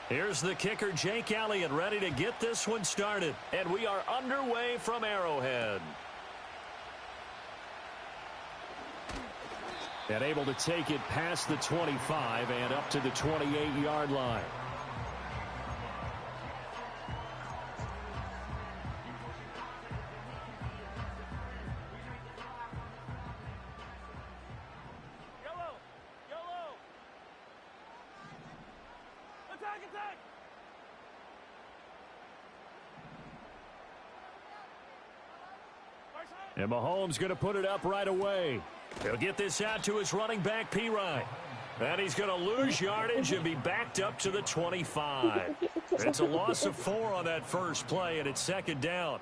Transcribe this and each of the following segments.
Here's the kicker, Jake Elliott, ready to get this one started. And we are underway from Arrowhead. And able to take it past the 25 and up to the 28-yard line. And Mahomes going to put it up right away. He'll get this out to his running back, P-Ryan. And he's going to lose yardage and be backed up to the 25. It's a loss of 4 on that first play, and it's second down.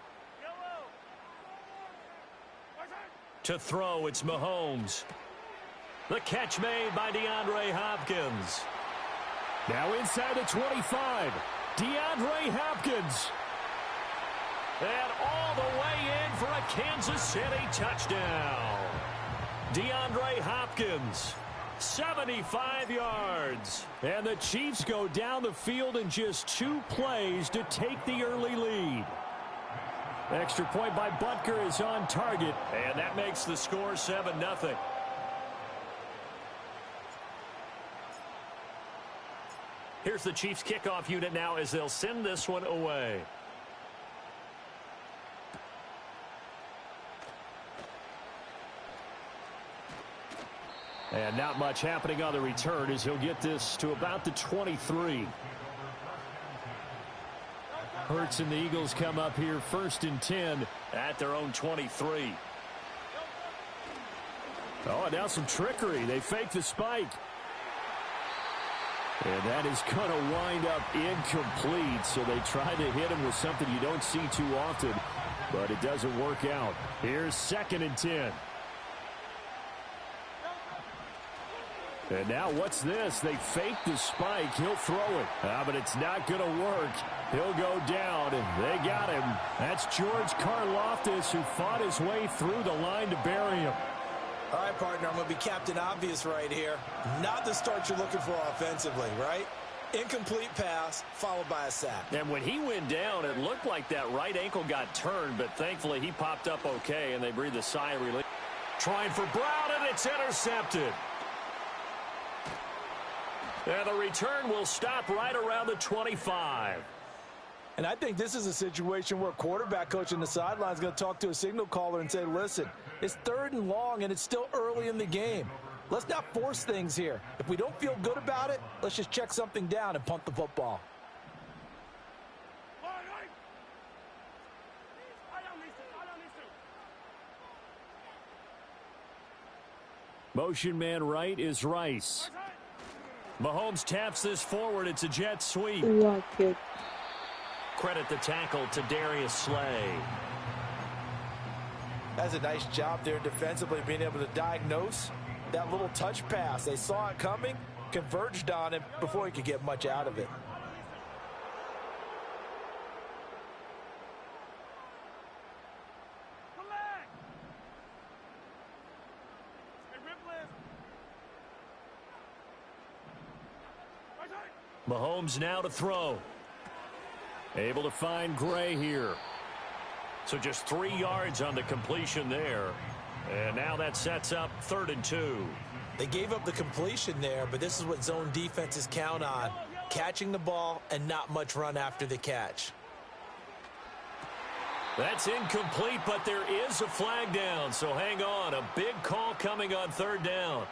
To throw, it's Mahomes. The catch made by DeAndre Hopkins. Now inside the 25. DeAndre Hopkins. And all the way in for a Kansas City touchdown. DeAndre Hopkins, 75 yards. And the Chiefs go down the field in just 2 plays to take the early lead. Extra point by Butker is on target, and that makes the score 7-0. Here's the Chiefs kickoff unit now as they'll send this one away. And not much happening on the return as he'll get this to about the 23. Hurts and the Eagles come up here 1st and 10 at their own 23. Oh, and now some trickery. They fake the spike. And that is going to wind up incomplete. So they try to hit him with something you don't see too often, but it doesn't work out. Here's 2nd and 10. And now what's this? They fake the spike. He'll throw it. But it's not going to work. He'll go down, and they got him. That's George Karlaftis, who fought his way through the line to bury him. All right, partner, I'm going to be Captain Obvious right here. Not the start you're looking for offensively, right? Incomplete pass, followed by a sack. And when he went down, it looked like that right ankle got turned, but thankfully he popped up okay, and they breathed a sigh of relief. Trying for Brown, and it's intercepted. And the return will stop right around the 25. And I think this is a situation where quarterback coach on the sideline is going to talk to a signal caller and say, listen, it's 3rd and long, and it's still early in the game. Let's not force things here. If we don't feel good about it, let's just check something down and punt the football. Motion man right is Rice. Mahomes taps this forward. It's a jet sweep. Credit the tackle to Darius Slay. That's a nice job there defensively, being able to diagnose that little touch pass. They saw it coming, converged on him before he could get much out of it. Mahomes now to throw. Able to find Gray here. So just 3 yards on the completion there. And now that sets up 3rd and 2. They gave up the completion there, but this is what zone defenses count on. Catching the ball and not much run after the catch. That's incomplete, but there is a flag down. So hang on. A big call coming on 3rd down.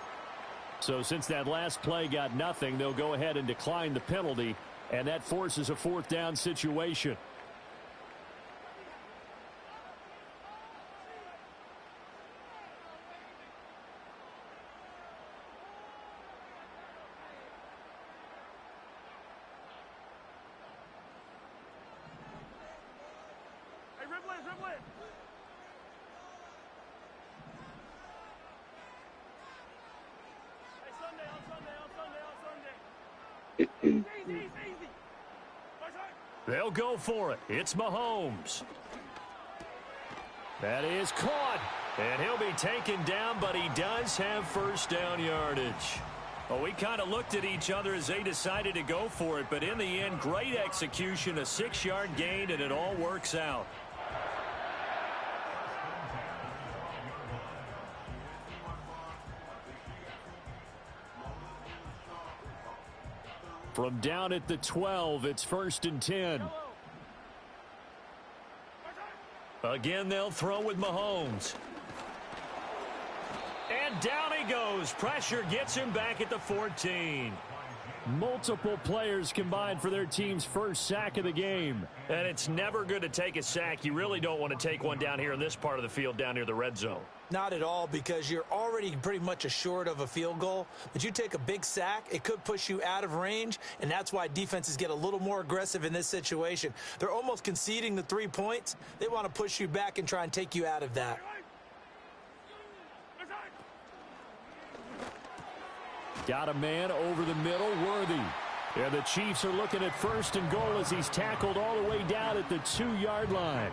So since that last play got nothing, they'll go ahead and decline the penalty, and that forces a 4th down situation. Hey, Ripley. They'll go for it. It's Mahomes. That is caught. And he'll be taken down, but he does have 1st down yardage. Well, we kind of looked at each other as they decided to go for it, but in the end, great execution, a 6-yard gain, and it all works out. From down at the 12, it's 1st and 10. Again, they'll throw with Mahomes. And down he goes. Pressure gets him back at the 14. Multiple players combined for their team's first sack of the game. And it's never good to take a sack. You really don't want to take one down here in this part of the field down near the red zone. Not at all, because you're already pretty much assured of a field goal. But you take a big sack, it could push you out of range, and that's why defenses get a little more aggressive in this situation. They're almost conceding the 3 points. They want to push you back and try and take you out of that. Got a man over the middle, Worthy. And the Chiefs are looking at 1st and goal as he's tackled all the way down at the 2-yard line.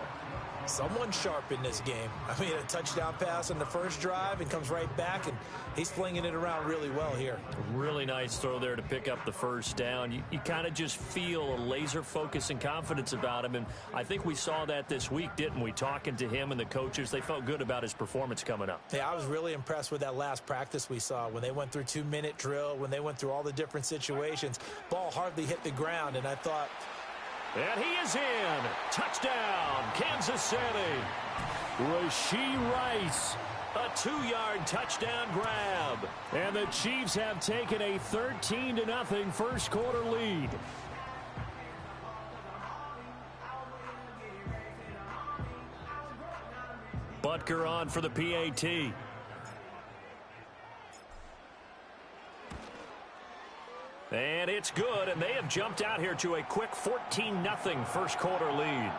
Someone sharp in this game. I mean, a touchdown pass on the first drive and comes right back, and he's flinging it around really well here. Really nice throw there to pick up the first down. You kind of just feel a laser focus and confidence about him, and I think we saw that this week, didn't we? Talking to him and the coaches, they felt good about his performance coming up. Yeah, I was really impressed with that last practice we saw when they went through 2-minute drill, when they went through all the different situations. Ball hardly hit the ground, and I thought, and he is in. Touchdown, Kansas City. Rashee Rice, a 2-yard touchdown grab. And the Chiefs have taken a 13-0 first quarter lead. Butker on for the PAT. And it's good, and they have jumped out here to a quick 14-0 first quarter lead.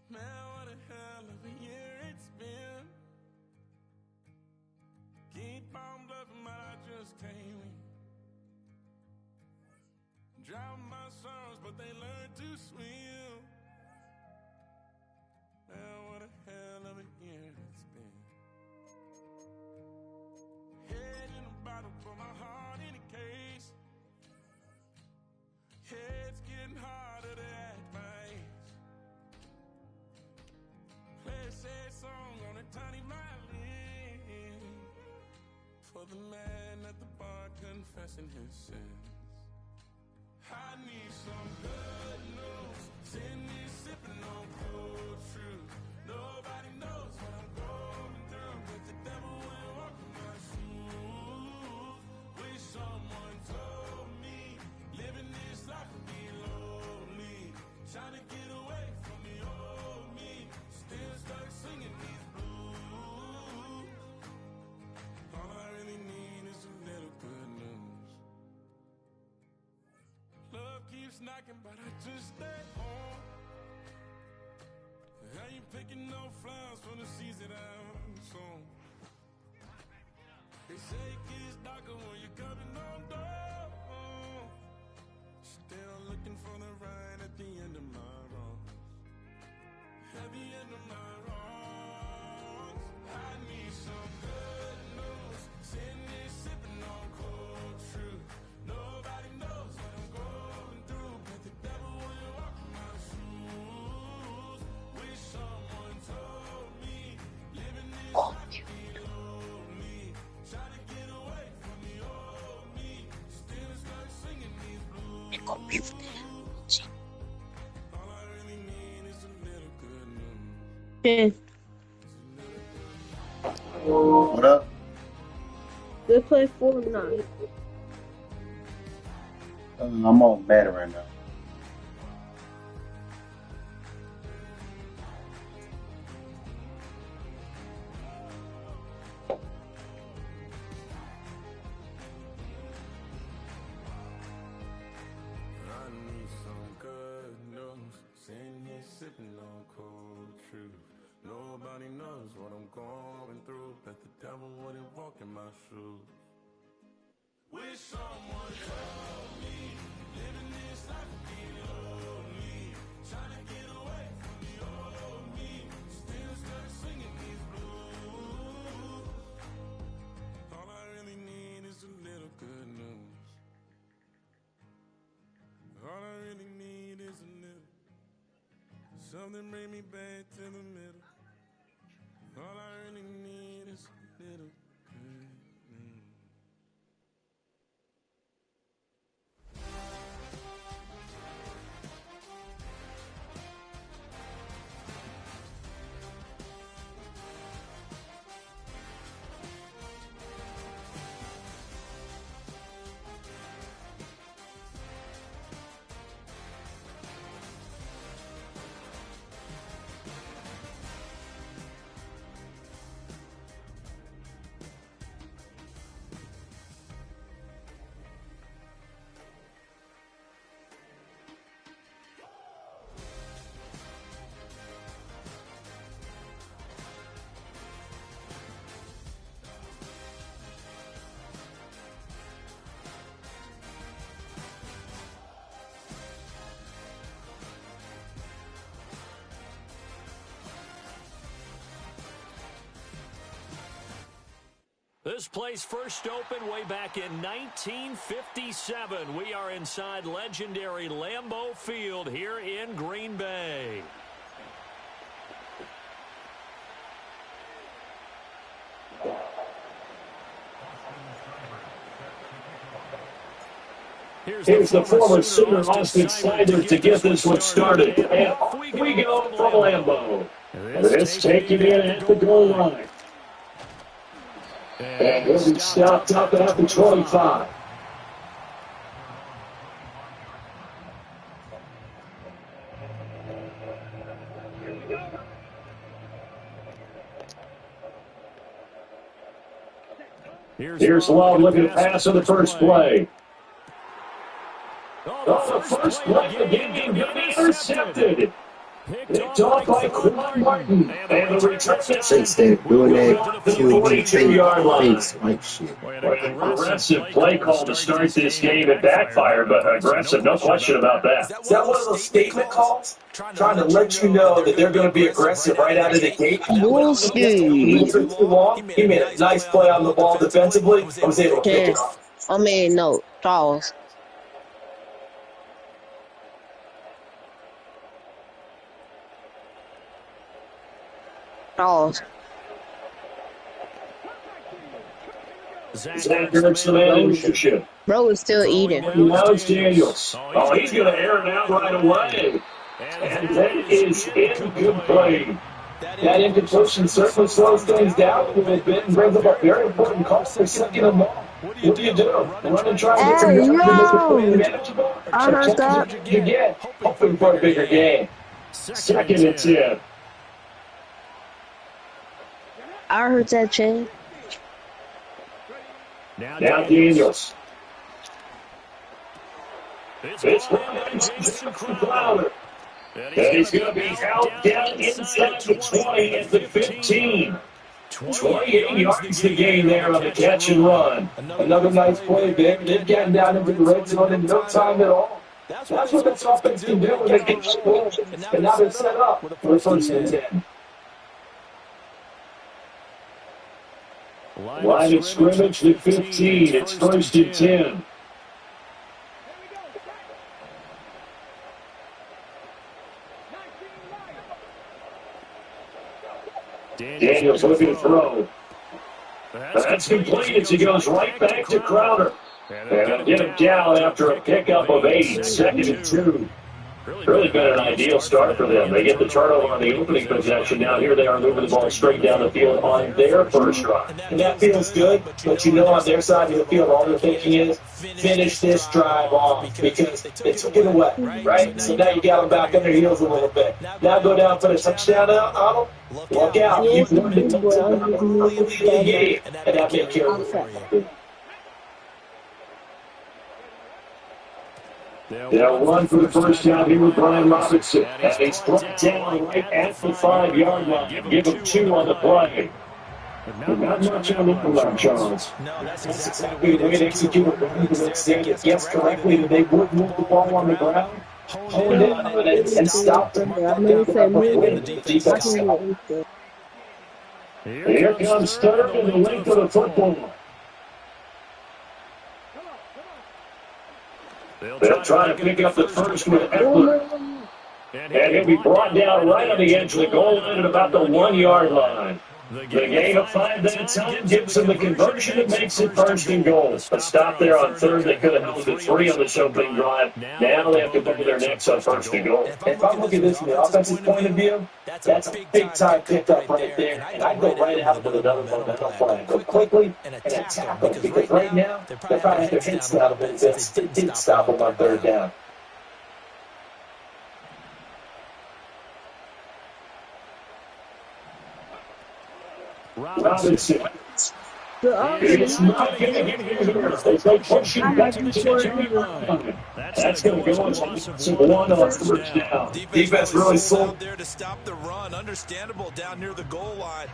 Man, what a hell of a year it's been. Keep on bluffing, but I just can't win. Drown my sorrows, but they learn to swim. Man, what a hell of a year it's been. Head in a bottle, put my heart in a case. Yeah, it's getting harder to act my age. Play a sad song on a tiny violin for the man at the bar confessing his sins. I need some good news. Send me sipping on cold truth. Nobody knows what I'm going through, but the devil will walk in my shoes. Wish someone told me living this life would be lonely. Trying to get away from the old me. Still stuck singing these blues. All I really need is a little good news. Love keeps knocking, but I just stay home. I ain't picking no flowers from the seeds that I've sown. They say it gets darker when you're coming on door. Still looking for the right at the end of my road. At the end of my road, I need some good news. Sitting here sipping on cold truth. Nobody knows what I'm going through, but the devil will walk in my shoes. Wish someone told me living this life would be lonely. Try to get away from the old me. Still stuck singing these blues. All I really need is a little good news. What up? They play Fortnite. I'm on Madden right now. knows what I'm going through. Bet the devil wouldn't walk in my shoes. Wish someone told me living this life would be lonely. Trying to get away from the old me. Still stuck singing these blues. All I really need is a little good news. All I really need is a little. Something bring me back to the middle. All I really need is a little good news. This place first opened way back in 1957. We are inside legendary Lambeau Field here in Green Bay. Here's the former Sooner Austin Snyder to get this one started. And off we go from Lambeau. And it's taken in at the goal line. And he'll be stopped up at the 25. Here's Love looking to pass on the first play. Oh, the first play of the game got intercepted. Picked off by Quan Martin. And the return Since they're doing that QB fakes like shit. Aggressive play call to start this game. It backfired, but aggressive, no question about that. Is that one of those statement calls? Trying to let you know that they're going to be aggressive right out of the gate? Bullshit. He made a nice play on the ball defensively. I was able to pick it off. I mean, no, Charles. Charles. Zach Ertz, the man in leadership. Bro is still eating. Now it's Daniels. Oh, he's going to air it out right away. And that is in good play. That incompletion certainly slows things down a little bit and brings up a very important call for second and long. What do you do? Run and try to get some manageable? I heard that. You get, hoping for a bigger game. Second and 10. I heard that, Chad. Now Daniels. It's Crowder. And he's going to be held down inside the 20 at the 15. 28 yards to gain there on the catch and run. Another nice play, Vic. They've gotten down into the red zone in no time at all. That's what this offense can do when they get the ball. And now they're set up for first and 10. Line of scrimmage to 15. It's first and 10. Daniels looking to throw. That's complete as he goes right back to Crowder. And they'll get him down after a pickup of 8. Second and 2. Really been an ideal start for them. They get the turnover on the opening possession. Now here they are moving the ball straight down the field on their first drive. And that feels good, but you know on their side of the field, all they're thinking is, finish this drive off because they took it away, right? So now you got them back on their heels a little bit. Now go down for a touchdown on them. Look out. You've learned to touch them early in the game, and that may carry for you. They'll run for the first down here with Brian Robinson. And he's brought down right at the 5-yard line. Give him 2 on the play. Not much on the run, Charles. No, That's exactly the way to execute a run, because it's there to guess correctly that they would move the ball on the ground, honed in on it, and stop them. The defense. Here comes third and the length of the football. They'll try to pick up the first with Eckler. And he'll be brought down right on the edge of the goal line at about the 1-yard line. The gain of 5 that time gives them the conversion that makes it first and goal. But stop there on third. They could have held the 3 on this opening drive. Now they have to put their necks on first and goal. If I'm looking at this from the offensive point of view, that's a big-time pickup right there. And I'd go right out with another momentum play. Go quickly and attack them. Because right now, they're probably have their heads down a bit. They didn't stop them on third down. Robinson. It's not going to get here. They push him back to the 2-yard line. That's going to go on to 1 on first down. Defense really slow there to stop the run. Understandable down near the goal line.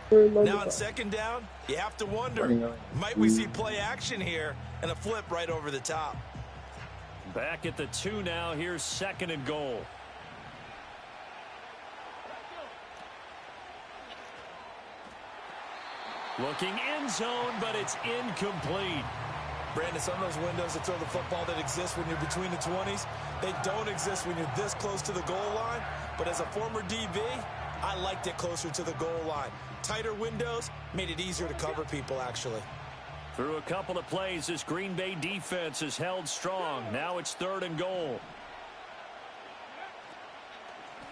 Now on second down, you have to wonder, might we see play action here and a flip right over the top? Back at the 2 now. Here's second and goal. Looking end zone, but it's incomplete. Brandon, some of those windows that throw the football that exist when you're between the 20s, they don't exist when you're this close to the goal line. But as a former DB, I liked it closer to the goal line. Tighter windows made it easier to cover people, actually. Through a couple of plays, this Green Bay defense is held strong. Now it's third and goal.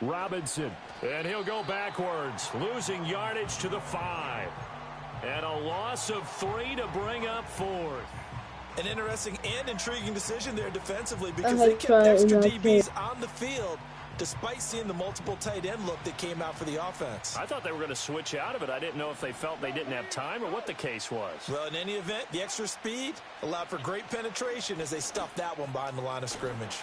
Robinson, and he'll go backwards, losing yardage to the 5. And a loss of 3 to bring up 4th. An interesting and intriguing decision there defensively, because they kept extra DBs on the field despite seeing the multiple tight end look that came out for the offense. I thought they were going to switch out of it. I didn't know if they felt they didn't have time or what the case was. Well, in any event, the extra speed allowed for great penetration as they stuffed that one behind the line of scrimmage.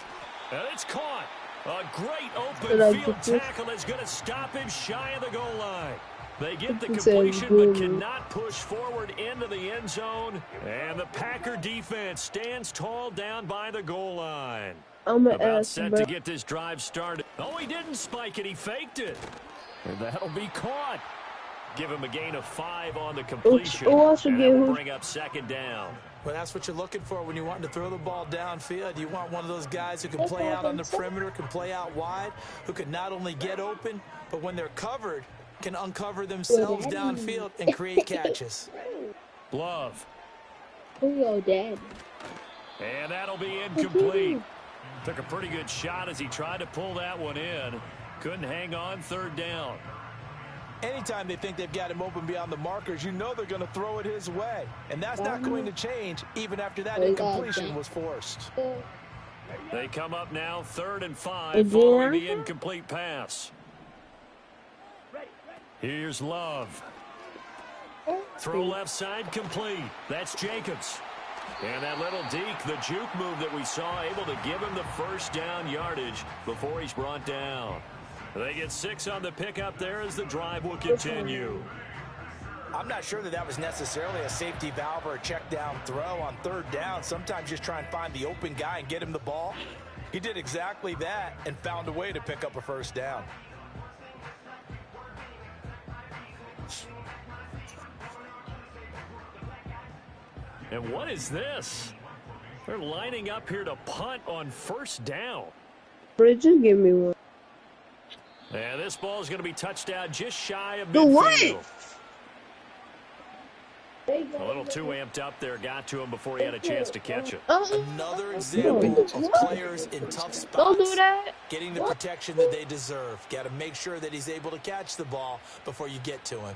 And it's caught. A great open field tackle is going to stop him shy of the goal line. They get the completion but cannot push forward into the end zone. And the Packer defense stands tall down by the goal line. About set to get this drive started. Oh, he didn't spike it. He faked it. And that'll be caught. Give him a gain of 5 on the completion. And that'll bring up second down. Well, that's what you're looking for when you want to throw the ball downfield. You want one of those guys who can play out on the perimeter, can play out wide, who can not only get open, but when they're covered, can uncover themselves downfield and create catches. Love. Hello, Dad. And that'll be incomplete. Took a pretty good shot as he tried to pull that one in. Couldn't hang on third down. Anytime they think they've got him open beyond the markers, you know they're going to throw it his way. And that's not going to change even after that incompletion was forced. They come up now 3rd and 5 following the incomplete pass. Here's Love. Throw left side complete. That's Jacobs. And that little deke, the juke move that we saw, able to give him the first down yardage before he's brought down. They get 6 on the pickup there as the drive will continue. I'm not sure that was necessarily a safety valve or a check down throw on third down. Sometimes just try and find the open guy and get him the ball. He did exactly that and found a way to pick up a first down. And what is this? They're lining up here to punt on first down. Bridget, give me one. And this ball is going to be touched down just shy of midfield. A little too amped up there, got to him before he had a chance to catch it. Another example of players in tough spots. Don't do that. Getting the protection that they deserve. Got to make sure that he's able to catch the ball before you get to him.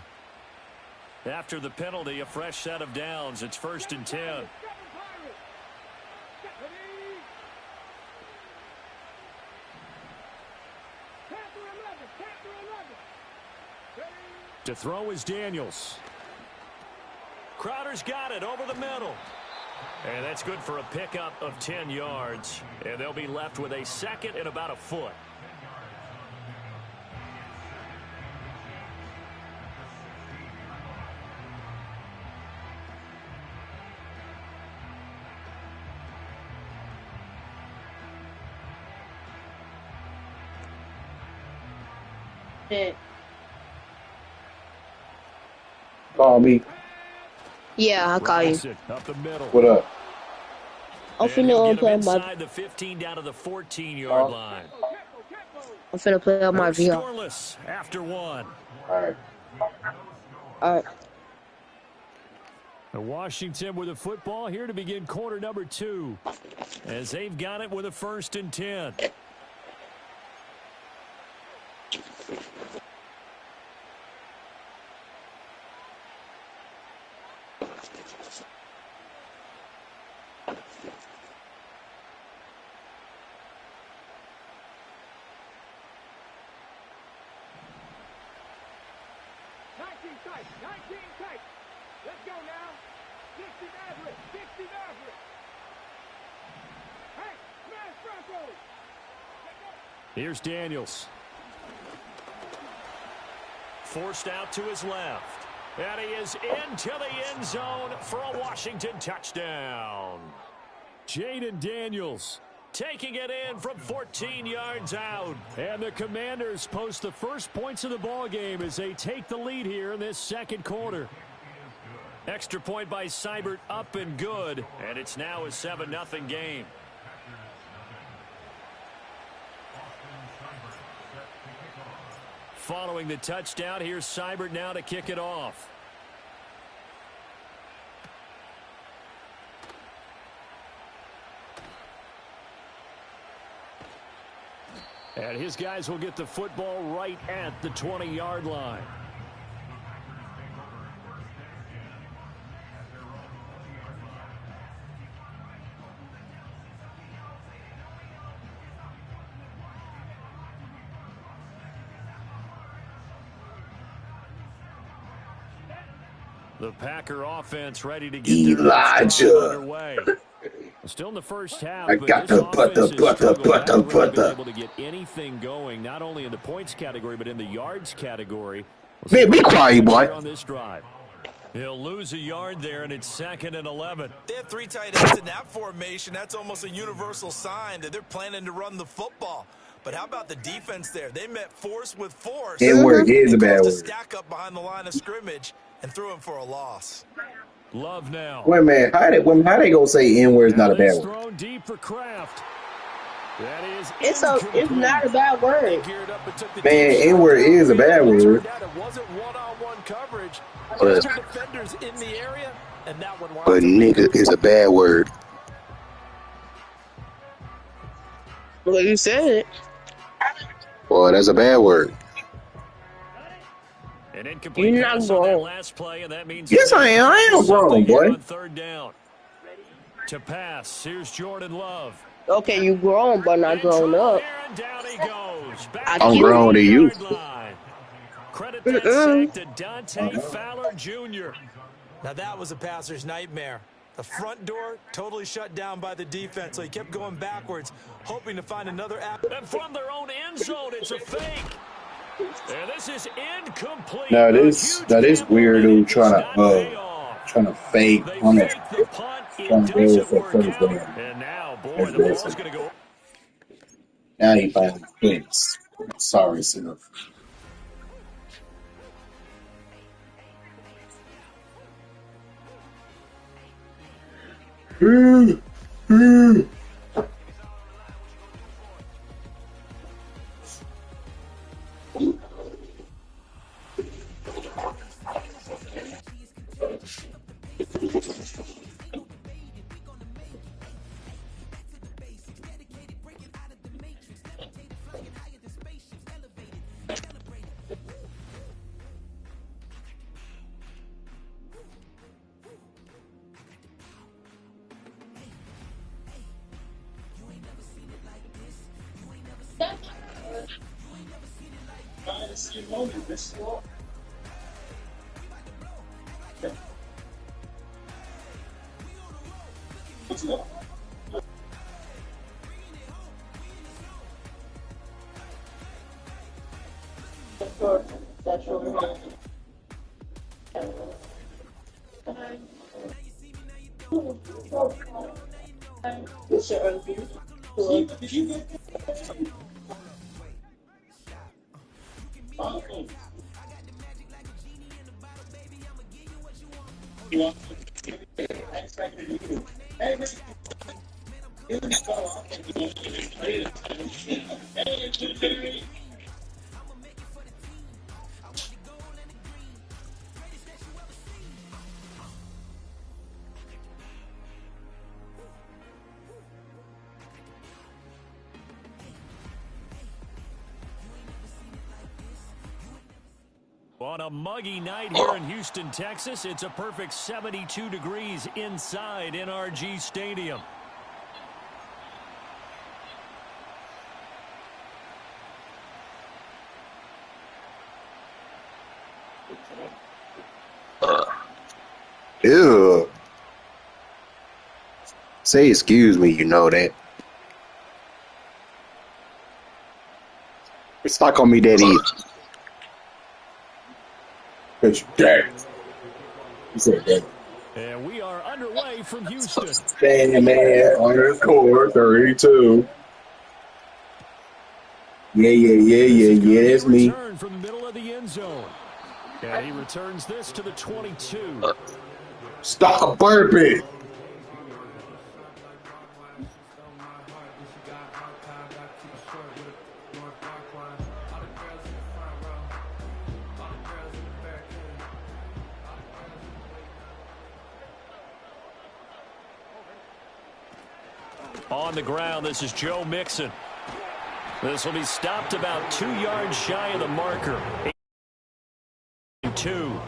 After the penalty, a fresh set of downs. It's 1st and 10. To throw is Daniels. Crowder's got it over the middle. And that's good for a pickup of 10 yards. And they'll be left with a second and about a foot. Call me. Yeah, I'll call you. Up the middle. What up? I'm finna play my. Inside the 15 down to the 14-yard line. I'm finna play on my VR. Scoreless after one. All right. All right. Washington with the football here to begin quarter number 2. As they've got it with a 1st and 10. Here's Daniels. Forced out to his left. And he is into the end zone for a Washington touchdown. Jaden Daniels taking it in from 14 yards out. And the Commanders post the first points of the ball game as they take the lead here in this second quarter. Extra point by Seibert up and good. And it's now a 7-0 game. Following the touchdown, here's Seibert now to kick it off. And his guys will get the football right at the 20-yard line. The Packer offense ready to get underway. Still in the first half, I got the butter. Able to get anything going, not only in the points category, but in the yards category. Man, be quiet, boy. On this drive. He'll lose a yard there, and it's 2nd and 11. They have 3 tight ends in that formation. That's almost a universal sign that they're planning to run the football. But how about the defense there? They met force with force. N-word is a bad word. Stack up behind the line of scrimmage and threw him for a loss. Love now. Wait a minute. How they gonna say N-word is not a bad word? Thrown deep for Kraft. That is It's not a bad word. Man, N-word is a bad word. It wasn't one-on-one coverage. But Defenders in the area, and that one nigga is a bad word. Well, you said it. Boy, that's a bad word. An incomplete You're not pass on that grown. last play, and that means Yes, I am. I am grown, boy. on 3rd down. To pass, here's Jordan Love. Okay, you grown, but not grown up. And down he goes. Back I'm grown to you. Credit that sack to Dante Fowler Jr. Now that was a passer's nightmare. The front door totally shut down by the defense, so he kept going backwards, hoping to find another And from their own end zone, it's a fake. And this is incomplete. Now this weirdo trying to fake on it. Trying to go for first down. And now, boy, the ball's going to go. Now he finally quits. Sorry, sir. On a muggy night here in Houston, Texas, it's a perfect 72 degrees inside NRG Stadium. Ew. Say excuse me, you know that. It's not gonna be that easy. It's dead. You said that. And we are underway from Houston. Damn, man, underscore 32. Yeah, that's me. Return from the middle of the end zone. And he returns this to the 22. Stop burping. On the ground, this is Joe Mixon. This will be stopped about 2 yards shy of the marker. 2.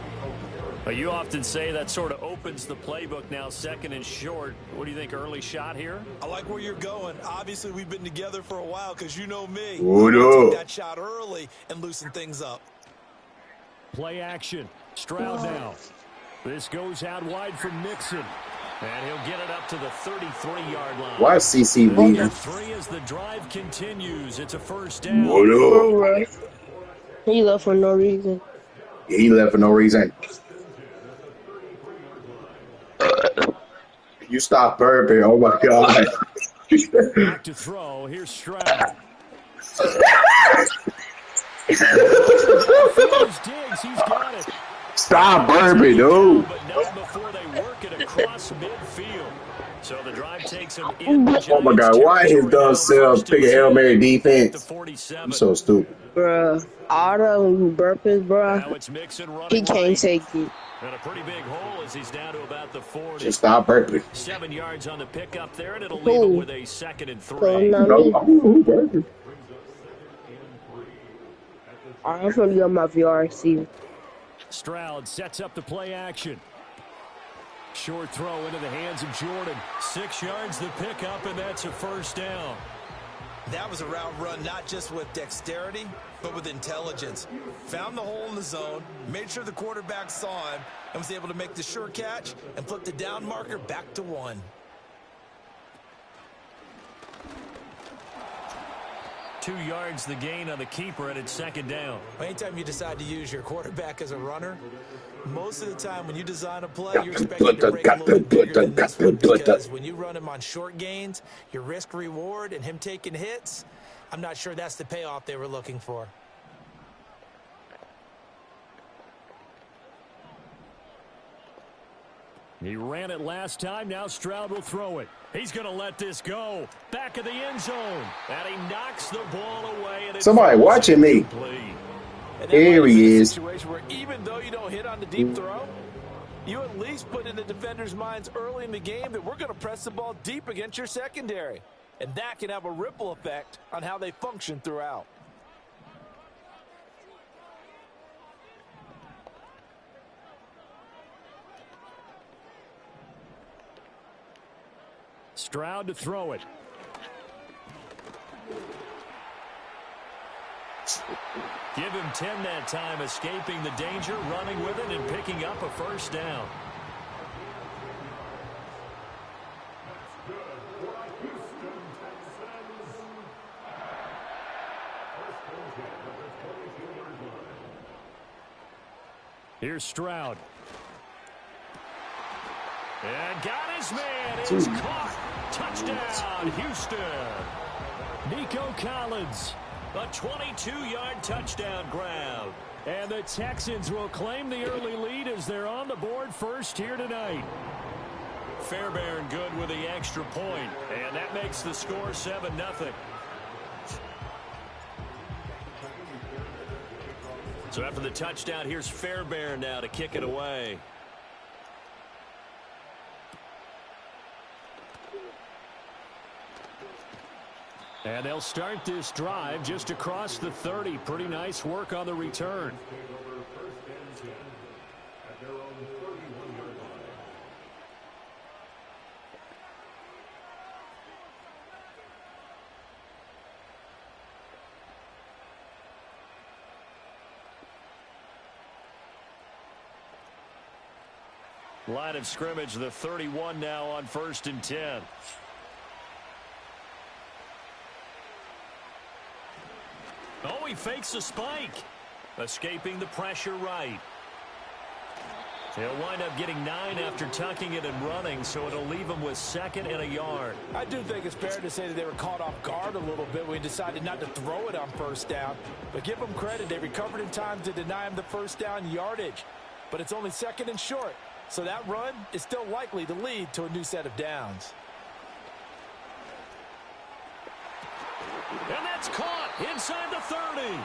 You often say that sort of opens the playbook now, second and short. What do you think, early shot here? I like where you're going. Obviously, we've been together for a while because you know me. What up? Take that shot early and loosen things up. Play action. Stroud now. This goes out wide for Mixon. And he'll get it up to the 33-yard line. Why is CC leaving? 3 as the drive continues. It's a first down. What up? He left for no reason. Yeah, he left for no reason. You stop burping. Oh, my God. Back to throw. Here's Stroud. He's got it. Stop burping, dude. But not before they work it across midfield. So the drive takes him in. Oh, my God. Why his dumb self pick a Hail Mary defense? I'm so stupid. Bruh. All the burpees, bruh. Now it's Mixon running He can't right. take it. And a pretty big hole as he's down to about the 40. Just stop burping. 7 yards on the pickup there, and it'll leave him with a 2nd and 3. So, not me. I'm gonna get my VR receiver. Stroud sets up the play action. Short throw into the hands of Jordan. 6 yards the pickup, and that's a first down. That was a route run not just with dexterity, but with intelligence. Found the hole in the zone, made sure the quarterback saw him, and was able to make the sure catch and flip the down marker back to 1. Two yards the gain on the keeper, and it's 2nd down. Anytime you decide to use your quarterback as a runner, most of the time when you design a play, you're expecting to break a little bit bigger than this one, because when you run him on short gains, your risk reward and him taking hits, I'm not sure that's the payoff they were looking for. He ran it last time. Now Stroud will throw it. He's going to let this go. Back of the end zone. And he knocks the ball away. And somebody watching me. Here he is. Situation where even though you don't hit on the deep throw, you at least put in the defenders' minds early in the game that we're going to press the ball deep against your secondary. And that can have a ripple effect on how they function throughout. Stroud to throw it. Give him 10 that time, escaping the danger, running with it, and picking up a first down. Here's Stroud. And got his man. It's caught. Touchdown, Houston. Nico Collins, a 22-yard touchdown grab. And the Texans will claim the early lead as they're on the board first here tonight. Fairbairn good with the extra point, and that makes the score 7-0. So after the touchdown, here's Fairbairn now to kick it away. And they'll start this drive just across the 30. Pretty nice work on the return. Line of scrimmage, the 31 now on 1st and 10. Oh, he fakes a spike. Escaping the pressure right. He'll wind up getting 9 after tucking it and running, so it'll leave him with 2nd and a yard. I do think it's fair to say that they were caught off guard a little bit when he decided not to throw it on 1st down. But give them credit, they recovered in time to deny him the 1st down yardage. But it's only 2nd and short, so that run is still likely to lead to a new set of downs. And that's caught inside the 30.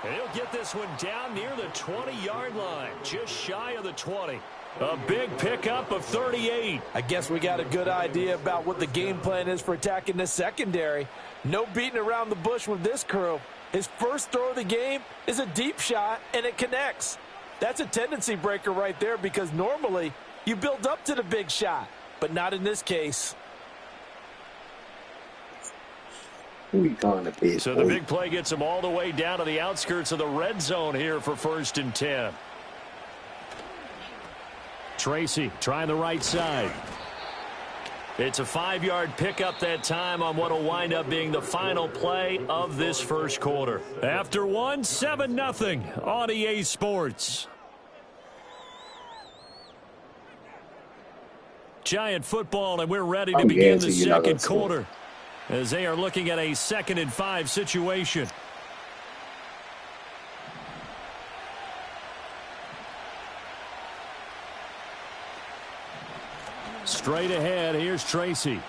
And he'll get this one down near the 20-yard line, just shy of the 20. A big pickup of 38. I guess we got a good idea about what the game plan is for attacking the secondary. No beating around the bush with this crew. His first throw of the game is a deep shot, and it connects. That's a tendency breaker right there because normally you build up to the big shot, but not in this case. So the big play gets him all the way down to the outskirts of the red zone here for 1st and 10. Tracy trying the right side. It's a 5-yard pickup that time on what will wind up being the final play of this first quarter. After one, 7-0 on EA Sports. Giant football, and we're ready to begin the second quarter as they are looking at a 2nd and 5 situation. Straight ahead, here's Tracy.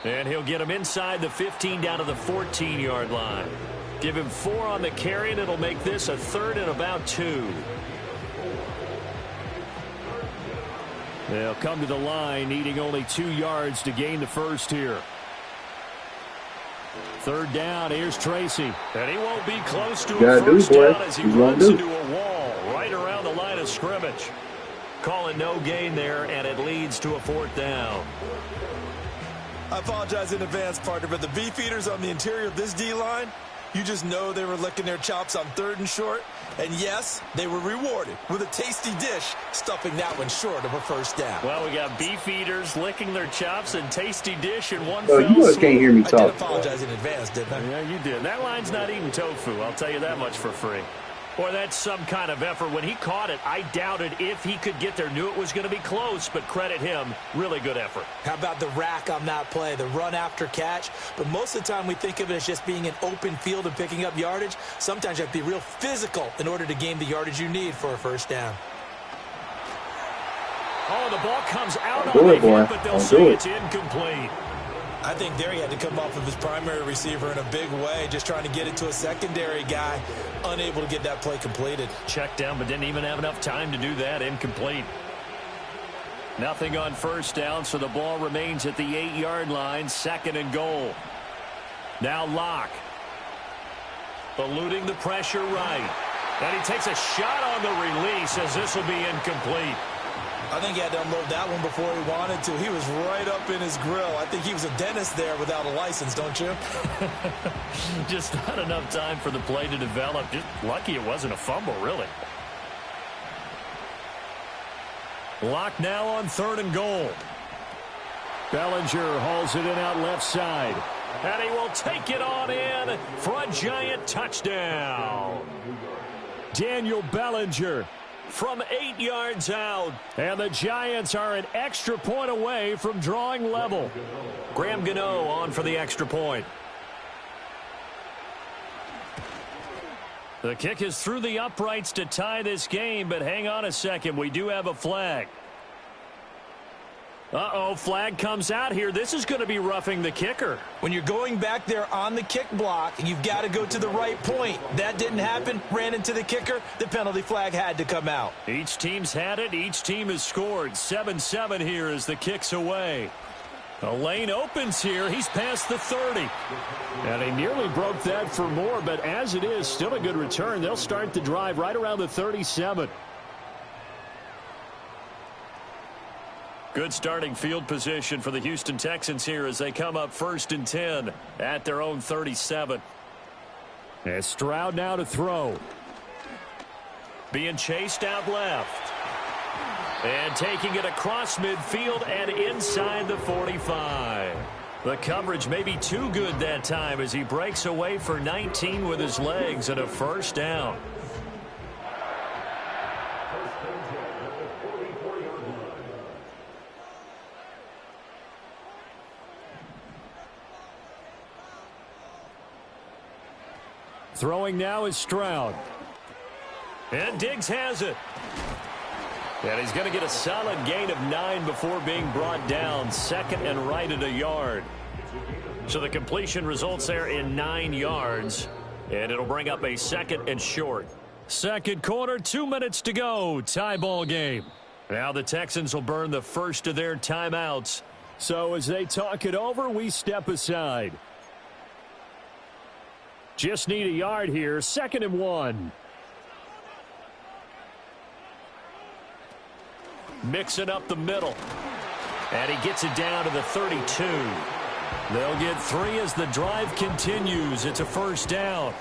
And he'll get him inside the 15 down to the 14-yard line. Give him 4 on the carry, and it'll make this a 3rd and about 2. They'll come to the line, needing only 2 yards to gain the first here. 3rd down, here's Tracy. And he won't be close to a first down as he runs into a wall right around the line of scrimmage. Calling no gain there, and it leads to a 4th down. I apologize in advance, partner, but the beefeaters on the interior of this D-line, you just know they were licking their chops on 3rd and short. And yes, they were rewarded with a tasty dish, stuffing that one short of a first down. Well, we got beef eaters licking their chops and tasty dish in one Oh, fell you guys swoop. can't hear me I talk. did apologize in advance, didn't I? Yeah, you did. That line's not eating tofu, I'll tell you that much for free. Boy, that's some kind of effort. When he caught it, I doubted if he could get there. Knew it was going to be close, but credit him. Really good effort. How about the rack on that play, the run after catch? But most of the time we think of it as just being an open field and picking up yardage. Sometimes you have to be real physical in order to gain the yardage you need for a first down. Oh, the ball comes out on the hit, but they'll say it's incomplete. I think there he had to come off of his primary receiver in a big way, just trying to get it to a secondary guy, unable to get that play completed. Checked down, but didn't even have enough time to do that. Incomplete. Nothing on first down, so the ball remains at the 8-yard line, 2nd and goal. Now Locke. Eluding the pressure right. And he takes a shot on the release as this will be incomplete. I think he had to unload that one before he wanted to. He was right up in his grill. I think he was a dentist there without a license, don't you? Just not enough time for the play to develop. Just lucky it wasn't a fumble, really. Locke now on 3rd and goal. Bellinger hauls it in out left side. And he will take it on in for a giant touchdown. Daniel Bellinger from 8 yards out. And the Giants are an extra point away from drawing level. Graham Gano on for the extra point. The kick is through the uprights to tie this game, but hang on a second. We do have a flag. Uh-oh, flag comes out here. This is going to be roughing the kicker. When you're going back there on the kick block, you've got to go to the right point. That didn't happen. Ran into the kicker. The penalty flag had to come out. Each team's had it. Each team has scored. 7-7 here as the kick's away. A lane opens here. He's past the 30. And he nearly broke that for more, but as it is, still a good return. They'll start the drive right around the 37. Good starting field position for the Houston Texans here as they come up 1st and 10 at their own 37. And Stroud now to throw. Being chased out left. And taking it across midfield and inside the 45. The coverage may be too good that time as he breaks away for 19 with his legs and a first down. Throwing now is Stroud. And Diggs has it. And he's going to get a solid gain of 9 before being brought down. 2nd and right at a yard. So the completion results there in 9 yards. And it'll bring up a 2nd and short. Second quarter, 2 minutes to go. Tie ball game. Now the Texans will burn the first of their timeouts. So as they talk it over, we step aside. Just need a yard here. 2nd and 1. Mixing up the middle. And he gets it down to the 32. They'll get 3 as the drive continues. It's a first down.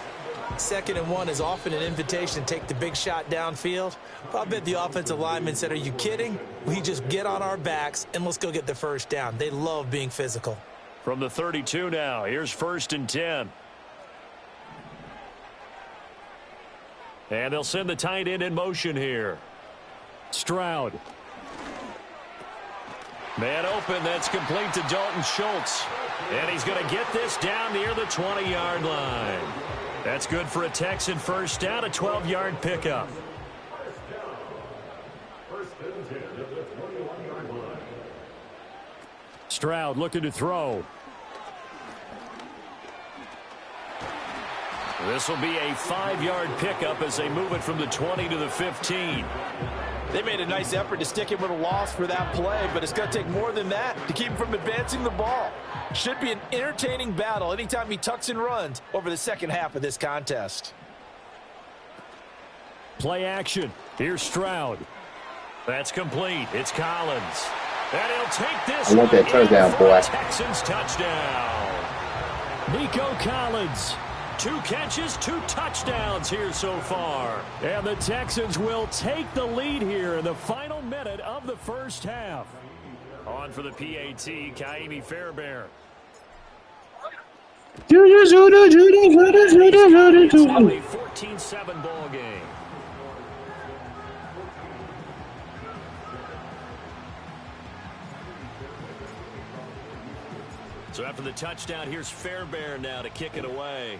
2nd and 1 is often an invitation to take the big shot downfield. But I bet the offensive lineman said, are you kidding? We just get on our backs and let's go get the first down. They love being physical. From the 32 now, here's 1st and 10. And they'll send the tight end in motion here. Stroud. Man open, that's complete to Dalton Schultz. And he's going to get this down near the 20-yard line. That's good for a Texan first down, a 12-yard pickup. Stroud looking to throw. This will be a 5-yard pickup as they move it from the 20 to the 15. They made a nice effort to stick him with a loss for that play, but it's going to take more than that to keep him from advancing the ball. Should be an entertaining battle anytime he tucks and runs over the second half of this contest. Play action. Here's Stroud. That's complete. It's Collins. And he'll take this. I want that touchdown, boy. Texans touchdown. Nico Collins. 2 catches, 2 touchdowns here so far. And the Texans will take the lead here in the final minute of the first half. On for the PAT, Kaimi Fairbairn. It's a 14-7 ball game. So after the touchdown, here's Fairbairn now to kick it away.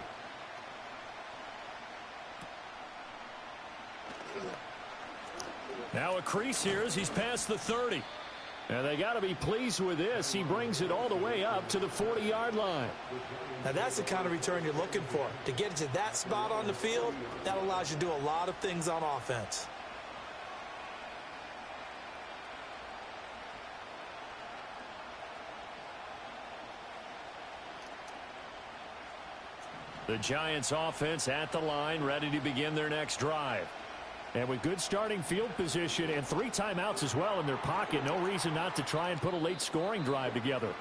Now a crease here as he's past the 30. And they got to be pleased with this. He brings it all the way up to the 40-yard line. Now that's the kind of return you're looking for. To get to that spot on the field, that allows you to do a lot of things on offense. The Giants offense at the line, ready to begin their next drive. And with good starting field position and 3 timeouts as well in their pocket, no reason not to try and put a late scoring drive together.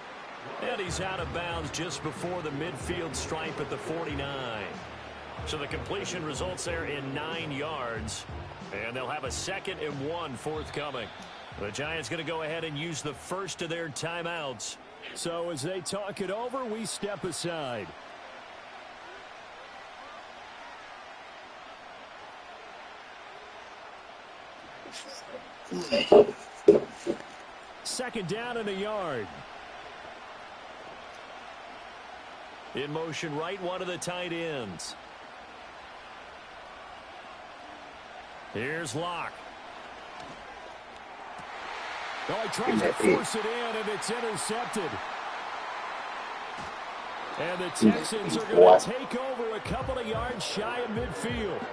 And he's out of bounds just before the midfield stripe at the 49. So the completion results there in 9 yards. And they'll have a 2nd and 1 forthcoming. The Giants going to go ahead and use the first of their timeouts. So as they talk it over, we step aside. Second down and a yard. In motion right, one of the tight ends. Here's Locke. Oh, he tries to force it in, and it's intercepted. And the Texans are going to take over a couple of yards shy of midfield.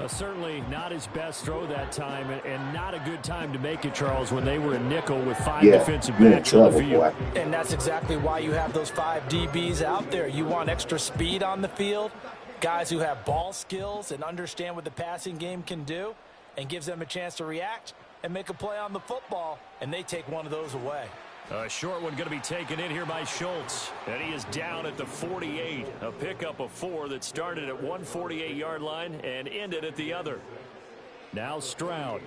Certainly not his best throw that time, and not a good time to make it, Charles, when they were in nickel with 5 defensive backs on the field. And that's exactly why you have those 5 DBs out there. You want extra speed on the field, guys who have ball skills and understand what the passing game can do, and gives them a chance to react and make a play on the football, and they take one of those away. A short one going to be taken in here by Schultz. And he is down at the 48. A pickup of 4 that started at one 48-yard line and ended at the other. Now Stroud.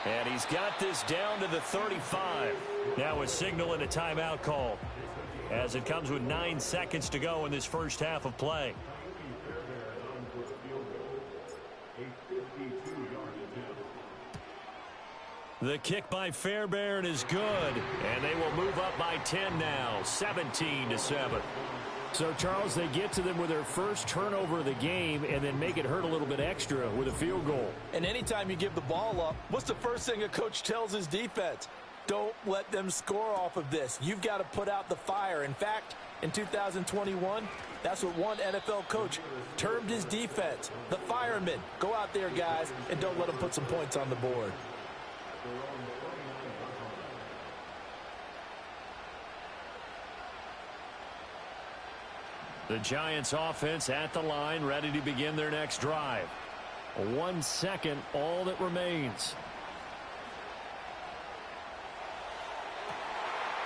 And he's got this down to the 35. Now a signal and a timeout call, as it comes with 9 seconds to go in this first half of play. The kick by Fairbairn is good, and they will move up by 10 now, 17-7. So, Charles, they get to them with their first turnover of the game and then make it hurt a little bit extra with a field goal. And anytime you give the ball up, what's the first thing a coach tells his defense? Don't let them score off of this. You've got to put out the fire. In fact, in 2021, that's what one NFL coach termed his defense, the firemen. Go out there, guys, and don't let them put some points on the board. The Giants offense at the line, ready to begin their next drive. 1 second, all that remains.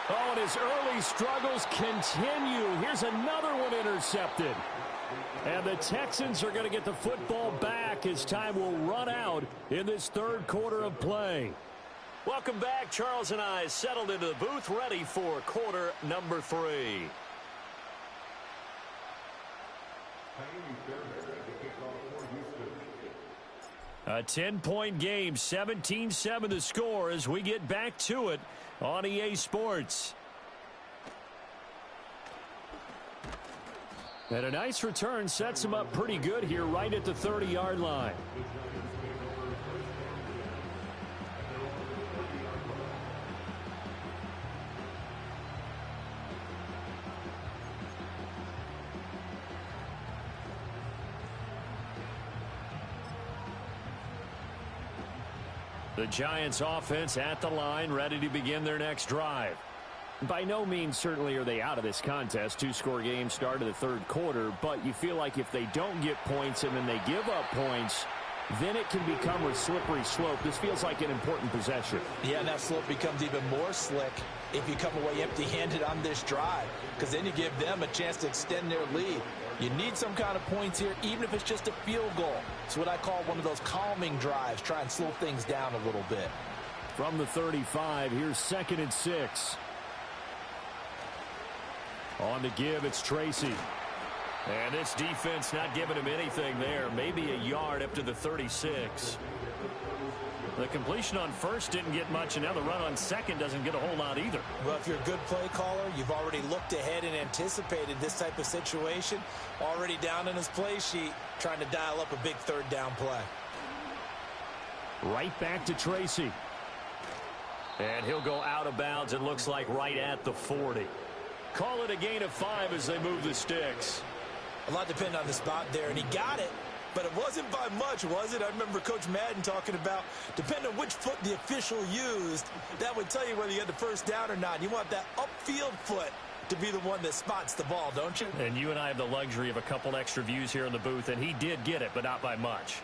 Oh, and his early struggles continue. Here's another one intercepted. And the Texans are going to get the football back as time will run out in this third quarter of play. Welcome back. Charles and I settled into the booth, ready for quarter number 3. A 10-point game, 17-7 the score as we get back to it on EA Sports. And a nice return sets him up pretty good here right at the 30-yard line. The Giants offense at the line, ready to begin their next drive. By no means certainly are they out of this contest. 2-score game start of the third quarter, but you feel like if they don't get points and then they give up points, then it can become a slippery slope. This feels like an important possession. Yeah, and that slope becomes even more slick if you come away empty-handed on this drive, because then you give them a chance to extend their lead. You need some kind of points here, even if it's just a field goal. It's what I call one of those calming drives. Try and slow things down a little bit. From the 35, here's 2nd and 6. On to give, it's Tracy. And this defense not giving him anything there. Maybe a yard up to the 36. The completion on first didn't get much, and now the run on second doesn't get a whole lot either. Well, if you're a good play caller, you've already looked ahead and anticipated this type of situation. Already down in his play sheet, trying to dial up a big third down play. Right back to Tracy. And he'll go out of bounds, it looks like right at the 40. Call it a gain of 5 as they move the sticks. A lot depends on the spot there, and he got it. But it wasn't by much, was it? I remember Coach Madden talking about, depending on which foot the official used, that would tell you whether you had the first down or not. You want that upfield foot to be the one that spots the ball, don't you? And you and I have the luxury of a couple extra views here in the booth, and he did get it, but not by much.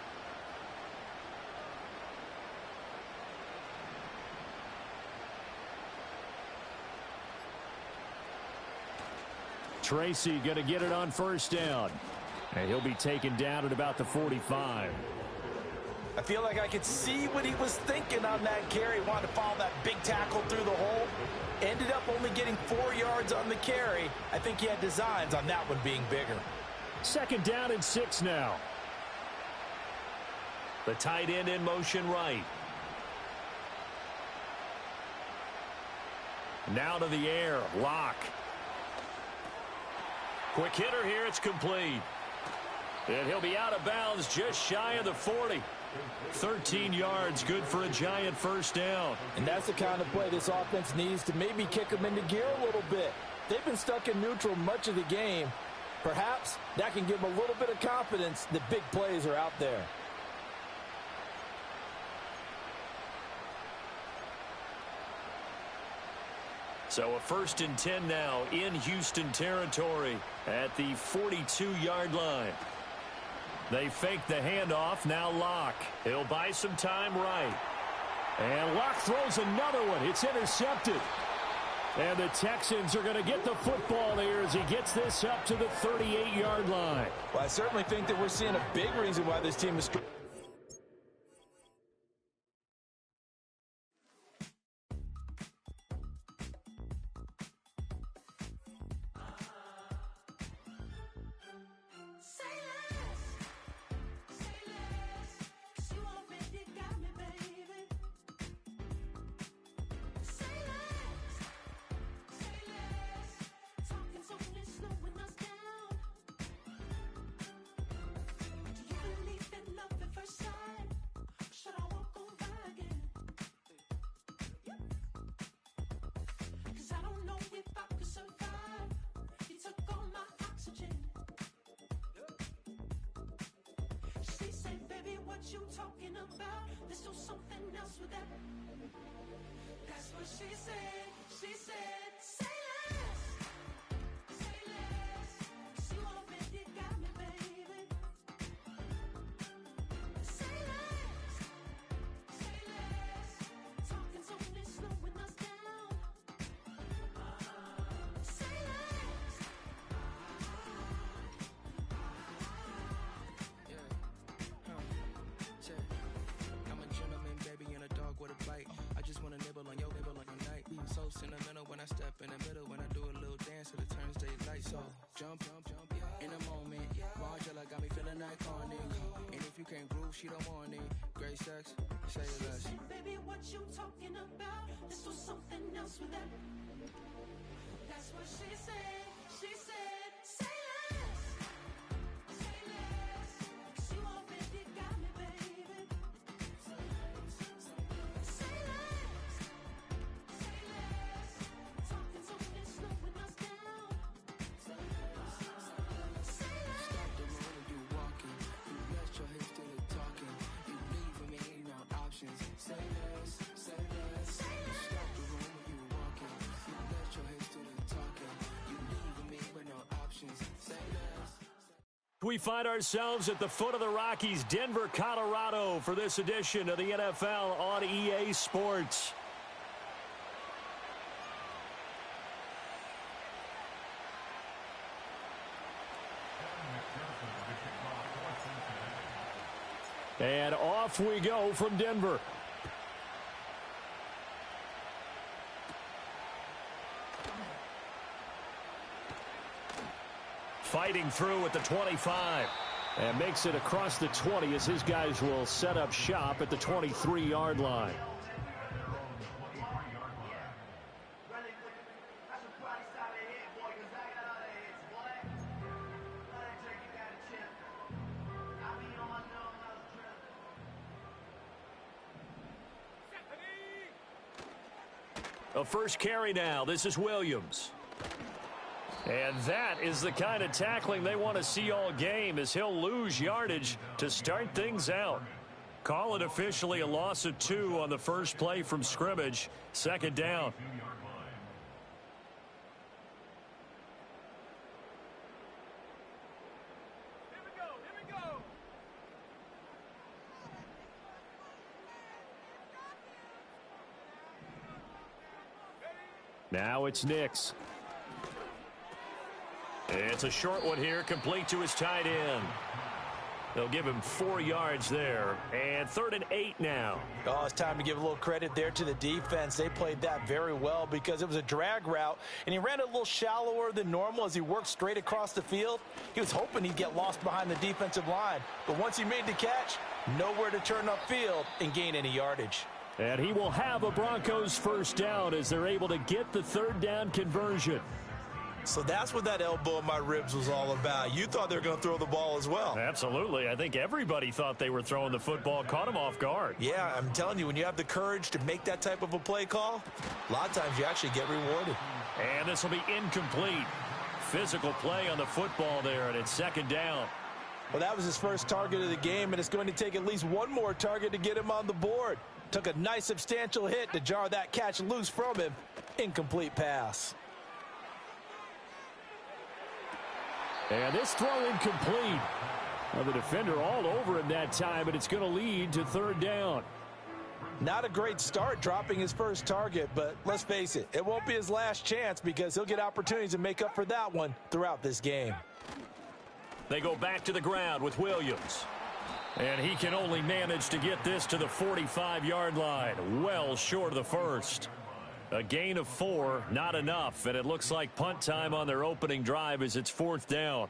Tracy going to get it on first down. And he'll be taken down at about the 45. I feel like I could see what he was thinking on that carry. Wanted to follow that big tackle through the hole. Ended up only getting 4 yards on the carry. I think he had designs on that one being bigger. 2nd down and 6 now. The tight end in motion right. Now to the air. Lock. Quick hitter here. It's complete. And he'll be out of bounds just shy of the 40. 13 yards, good for a giant first down. And that's the kind of play this offense needs to maybe kick them into gear a little bit. They've been stuck in neutral much of the game. Perhaps that can give them a little bit of confidence that big plays are out there. So a 1st and 10 now in Houston territory at the 42-yard line. They fake the handoff. Now Locke. He'll buy some time right. And Locke throws another one. It's intercepted. And the Texans are going to get the football here as he gets this up to the 38-yard line. Well, I certainly think that we're seeing a big reason why this team is... You talking about? Let's do something else with that. That's what she said. She said, say less. Say less. 'Cause you already got me, baby. Say less. Say less. Talking's only slowing us down. Say less. I'm a gentleman, baby, and a dog with a bite. I just wanna nibble on your night. So sentimental when I step in the middle, when I do a little dance till it turns daylight. So jump, in a moment. Margella got me feeling iconic. And if you can't groove, she don't want it. Great sex, say less. Baby, what you talking about? Let's do something else with that. That's what she said. She said, say less. Say less. 'Cause you already got me, baby. Say less. Say less. Talking's only slowing us down. Say less. Say less. Stop the road when you walking. You rest your hips to the talking. You leave with me, ain't no options. Say less, say less. Stop the road when you walking. You rest your hips to the talking. You leave with me with no options. Say less. We find ourselves at the foot of the Rockies, Denver, Colorado, for this edition of the NFL on EA Sports. And off we go from Denver. Fighting through at the 25. And makes it across the 20 as his guys will set up shop at the 23-yard line. A first carry now. This is Williams. And that is the kind of tackling they want to see all game, as he'll lose yardage to start things out. Call it officially a loss of 2 on the first play from scrimmage. Second down. Now it's Nix. It's a short one here, complete to his tight end. They'll give him 4 yards there, and 3rd and 8 now. Oh, it's time to give a little credit there to the defense. They played that very well because it was a drag route, and he ran it a little shallower than normal as he worked straight across the field. He was hoping he'd get lost behind the defensive line, but once he made the catch, Nowhere to turn upfield and gain any yardage. And he will have a Broncos first down as they're able to get the third down conversion. So that's what that elbow in my ribs was all about. You thought they were going to throw the ball as well. Absolutely. I think everybody thought they were throwing the football, caught him off guard. Yeah, I'm telling you, when you have the courage to make that type of a play call, a lot of times you actually get rewarded. And this will be incomplete. Physical play on the football there, and it's second down. Well, that was his first target of the game, and it's going to take at least one more target to get him on the board. Took a nice substantial hit to jar that catch loose from him. Incomplete pass. And this throw incomplete. Well, the defender all over him that time, but it's going to lead to third down. Not a great start dropping his first target, but let's face it, it won't be his last chance because he'll get opportunities to make up for that one throughout this game. They go back to the ground with Williams. And he can only manage to get this to the 45-yard line, well short of the first. A gain of 4, not enough, and it looks like punt time on their opening drive as it's fourth down.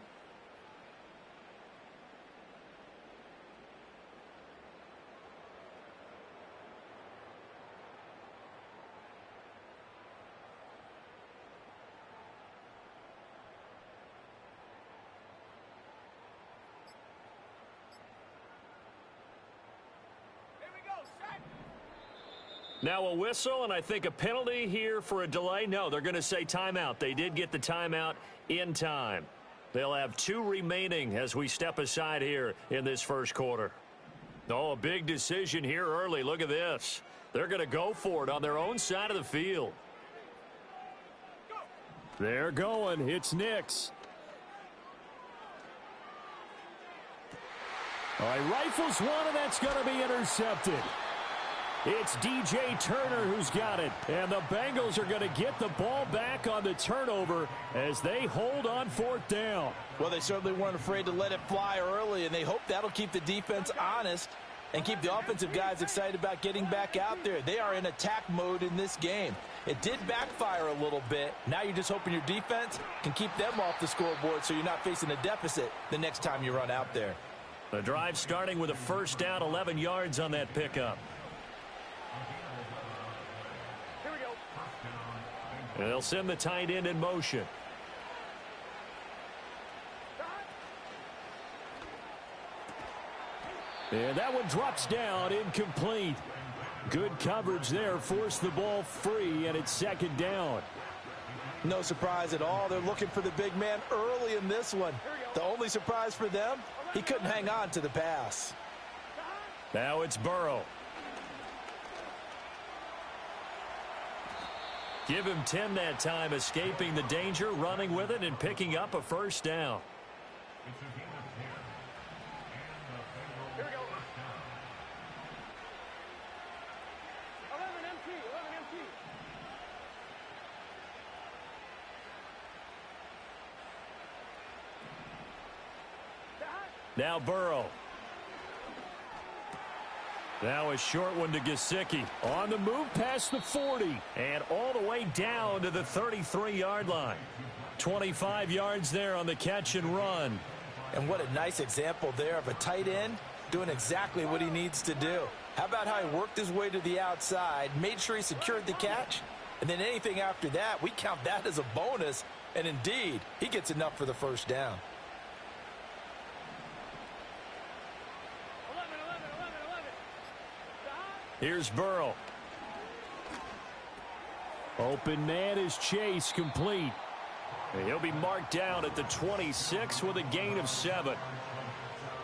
Now a whistle, and I think a penalty here for a delay. No, they're going to say timeout. They did get the timeout in time. They'll have 2 remaining as we step aside here in this first quarter. Oh, a big decision here early. Look at this. They're going to go for it on their own side of the field. They're going. It's Nix. All right, rifles one, and that's going to be intercepted. It's DJ Turner who's got it, and the Bengals are going to get the ball back on the turnover as they hold on fourth down. Well, they certainly weren't afraid to let it fly early, and they hope that'll keep the defense honest and keep the offensive guys excited about getting back out there. They are in attack mode in this game. It did backfire a little bit. Now you're just hoping your defense can keep them off the scoreboard so you're not facing a deficit the next time you run out there. The drive starting with a first down, 11 yards on that pickup. And they'll send the tight end in motion. And that one drops down, incomplete. Good coverage there, forced the ball free, and it's second down. No surprise at all. They're looking for the big man early in this one. The only surprise for them, he couldn't hang on to the pass. Now it's Burrow. Give him 10 that time, escaping the danger, running with it, and picking up a first down. Here we go. 11 MT, 11 MT. Now Burrow. Now a short one to Gesicki. On the move past the 40. And all the way down to the 33-yard line. 25 yards there on the catch and run. And what a nice example there of a tight end doing exactly what he needs to do. How about how he worked his way to the outside, made sure he secured the catch, and then anything after that, we count that as a bonus. And indeed, he gets enough for the first down. 11, 11, 11, 11. Here's Burrow. Open man is Chase, complete. And he'll be marked down at the 26 with a gain of 7.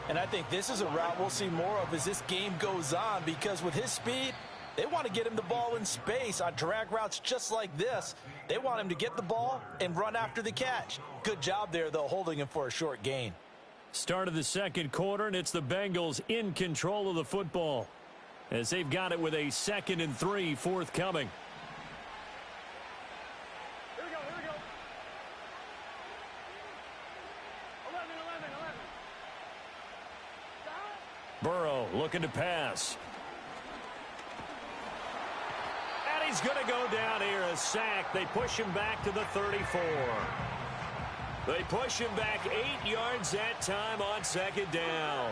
And I think this is a route we'll see more of as this game goes on, because with his speed, they want to get him the ball in space on drag routes just like this. They want him to get the ball and run after the catch. Good job there, though, holding him for a short gain. Start of the second quarter, and it's the Bengals in control of the football as they've got it with a 2nd and 3 forthcoming. Here we go, here we go. 11, 11, 11. Burrow looking to pass. And he's going to go down here, a sack. They push him back to the 34. They push him back 8 yards that time on second down.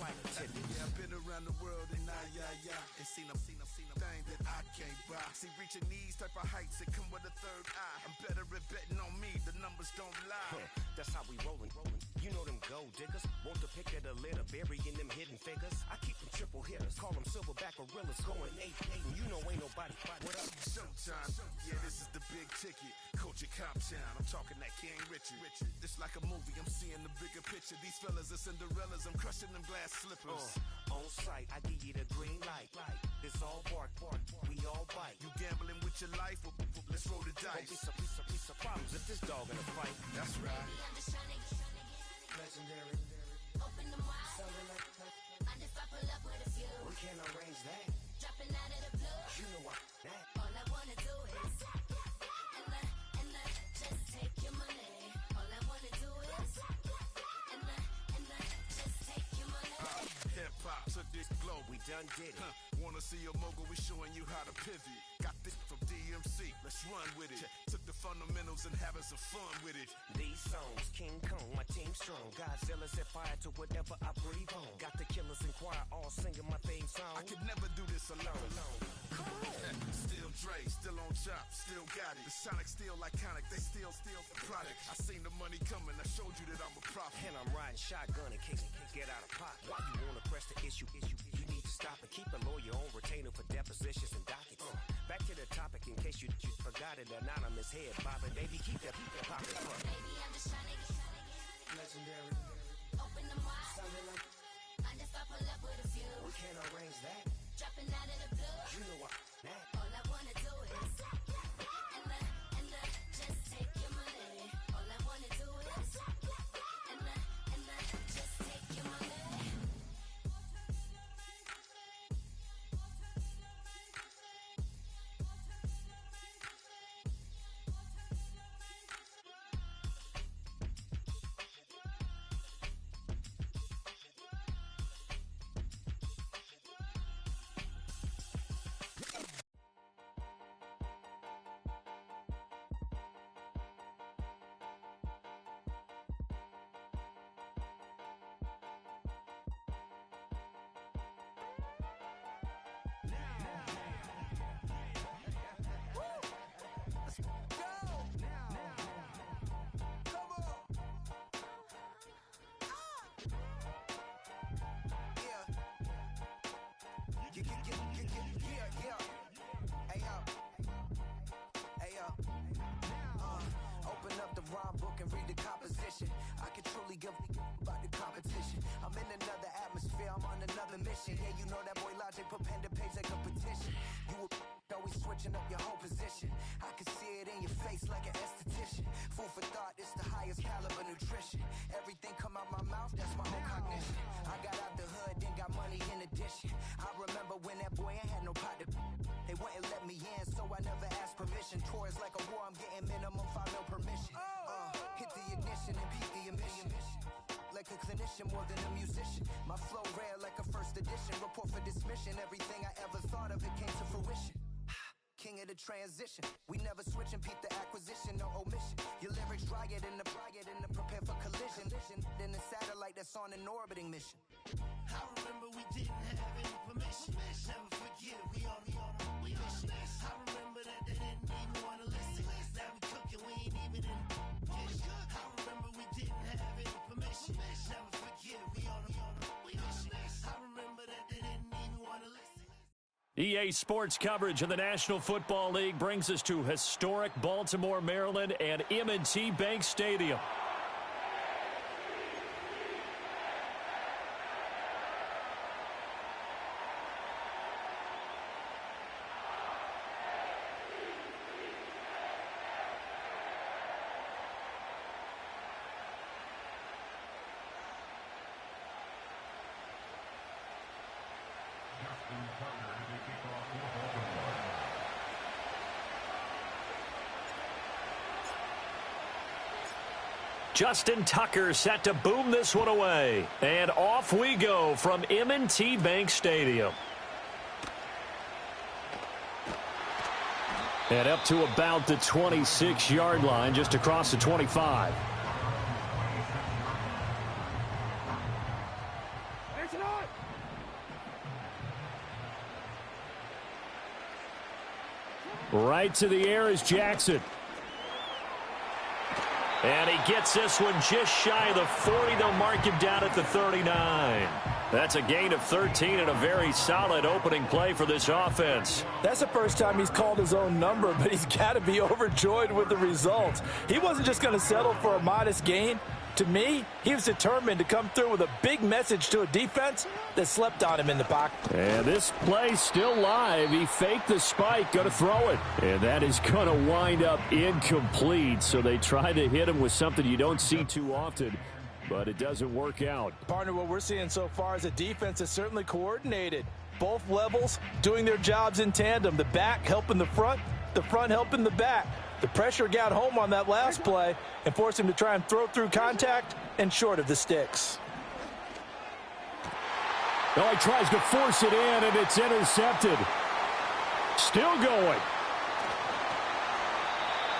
flight attendant. Yeah, I've been around the world and and seen a thing that I can't buy. See, reaching these type of heights that come with a third eye. I'm better at betting on me, the numbers don't lie. That's how we rollin'. You know them gold diggers, want to pick at a litter, burying them hidden figures. I keep them triple hitters, call them silverback gorillas, going 8-8, and you know ain't nobody fight. What up? Showtime, yeah, this is the big ticket. Culture Cop Town, I'm talking that King Richard. This like a movie, I'm seeing the bigger picture. These fellas are Cinderellas, I'm crushing them glass slippers. On sight, I give you the green light. It's all bark, we all bite. You gambling with your life? Well, let's roll the dice. Don't be some problems if this dog in a fight. That's right. Legendary. Open them wide. And if I pull up with a few, We can't arrange that. dropping out of the blue. You know what? That. All I wanna do is and just take your money. All I wanna do is and just take your money. Hip hop took this globe. We done did it. Wanna see a mogul? We showing you how to pivot. Got this from DMC. Let's run with it. Took the fundamentals and having some fun with it. These songs, King Kong, my team strong. Godzilla set fire to whatever I breathe on. Got the killers in choir all singing my theme song. I could never do this alone. Still Dre, still on top, still got it. The Sonic still iconic, they still the product. I seen the money coming, I showed you that I'm a prophet. And I'm riding shotgun in case it can get out of pot. Why you wanna press the issue? You need to stop and keep a lawyer on retainer for depositions and dockets. Back to the topic in case you forgot it. Anonymous head bobbing, baby, keep that popping. Baby, I'm just trying to get Legendary. open them wide. Something like And if I pull up with a few, we can't arrange that. dropping out of the blue. You know what? That. All I wanna do is and just take your money. All I wanna do is and just take your money. Open up the rhyme book and read the composition. I can truly give about the competition. I'm in another atmosphere, I'm on another mission. Yeah, you know that boy Logic put pen to page like a petition. You always switching up your whole position. I can see it in your face like an esthetician. Food for thought, it's the highest caliber nutrition. Everything come out my mouth, that's my own cognition. I got out the hood, then got money in addition. I remember when that boy ain't had no pot to. They wouldn't let me in, so I never asked permission. Tours like a war, I'm getting minimum 5 mil permission. Hit the ignition and beat the emission. Like a clinician more than a musician. My flow rare like a first edition. Report for dismission. Everything I ever thought of it came to fruition. King of the transition. We never switch and peep the acquisition, no omission. Your lyrics dry it in the prepare for collision. Then the satellite that's on an orbiting mission. I remember we didn't have any permission. Never forget we on the mission. I remember that they didn't even want to listen. Now we cooking, we ain't even in the kitchen. I remember we didn't have any permission. Never forget we on the mission. I remember that they didn't even want to listen. EA Sports coverage of the National Football League brings us to historic Baltimore, Maryland and M&T Bank Stadium. Justin Tucker set to boom this one away. And off we go from M&T Bank Stadium. And up to about the 26-yard line, just across the 25. There's it all. Right to the air is Jackson. And he gets this one just shy of the 40. They'll mark him down at the 39. That's a gain of 13 and a very solid opening play for this offense. That's the first time he's called his own number, but he's got to be overjoyed with the results. He wasn't just going to settle for a modest gain. To me, he was determined to come through with a big message to a defense that slept on him in the pocket. And this play's still live. He faked the spike, going to throw it. And that is going to wind up incomplete. So they try to hit him with something you don't see too often, but it doesn't work out. Partner, what we're seeing so far is a defense that's certainly coordinated. Both levels doing their jobs in tandem. The back helping the front helping the back. The pressure got home on that last play and forced him to try and throw through contact and short of the sticks. Oh, he tries to force it in, and it's intercepted. Still going.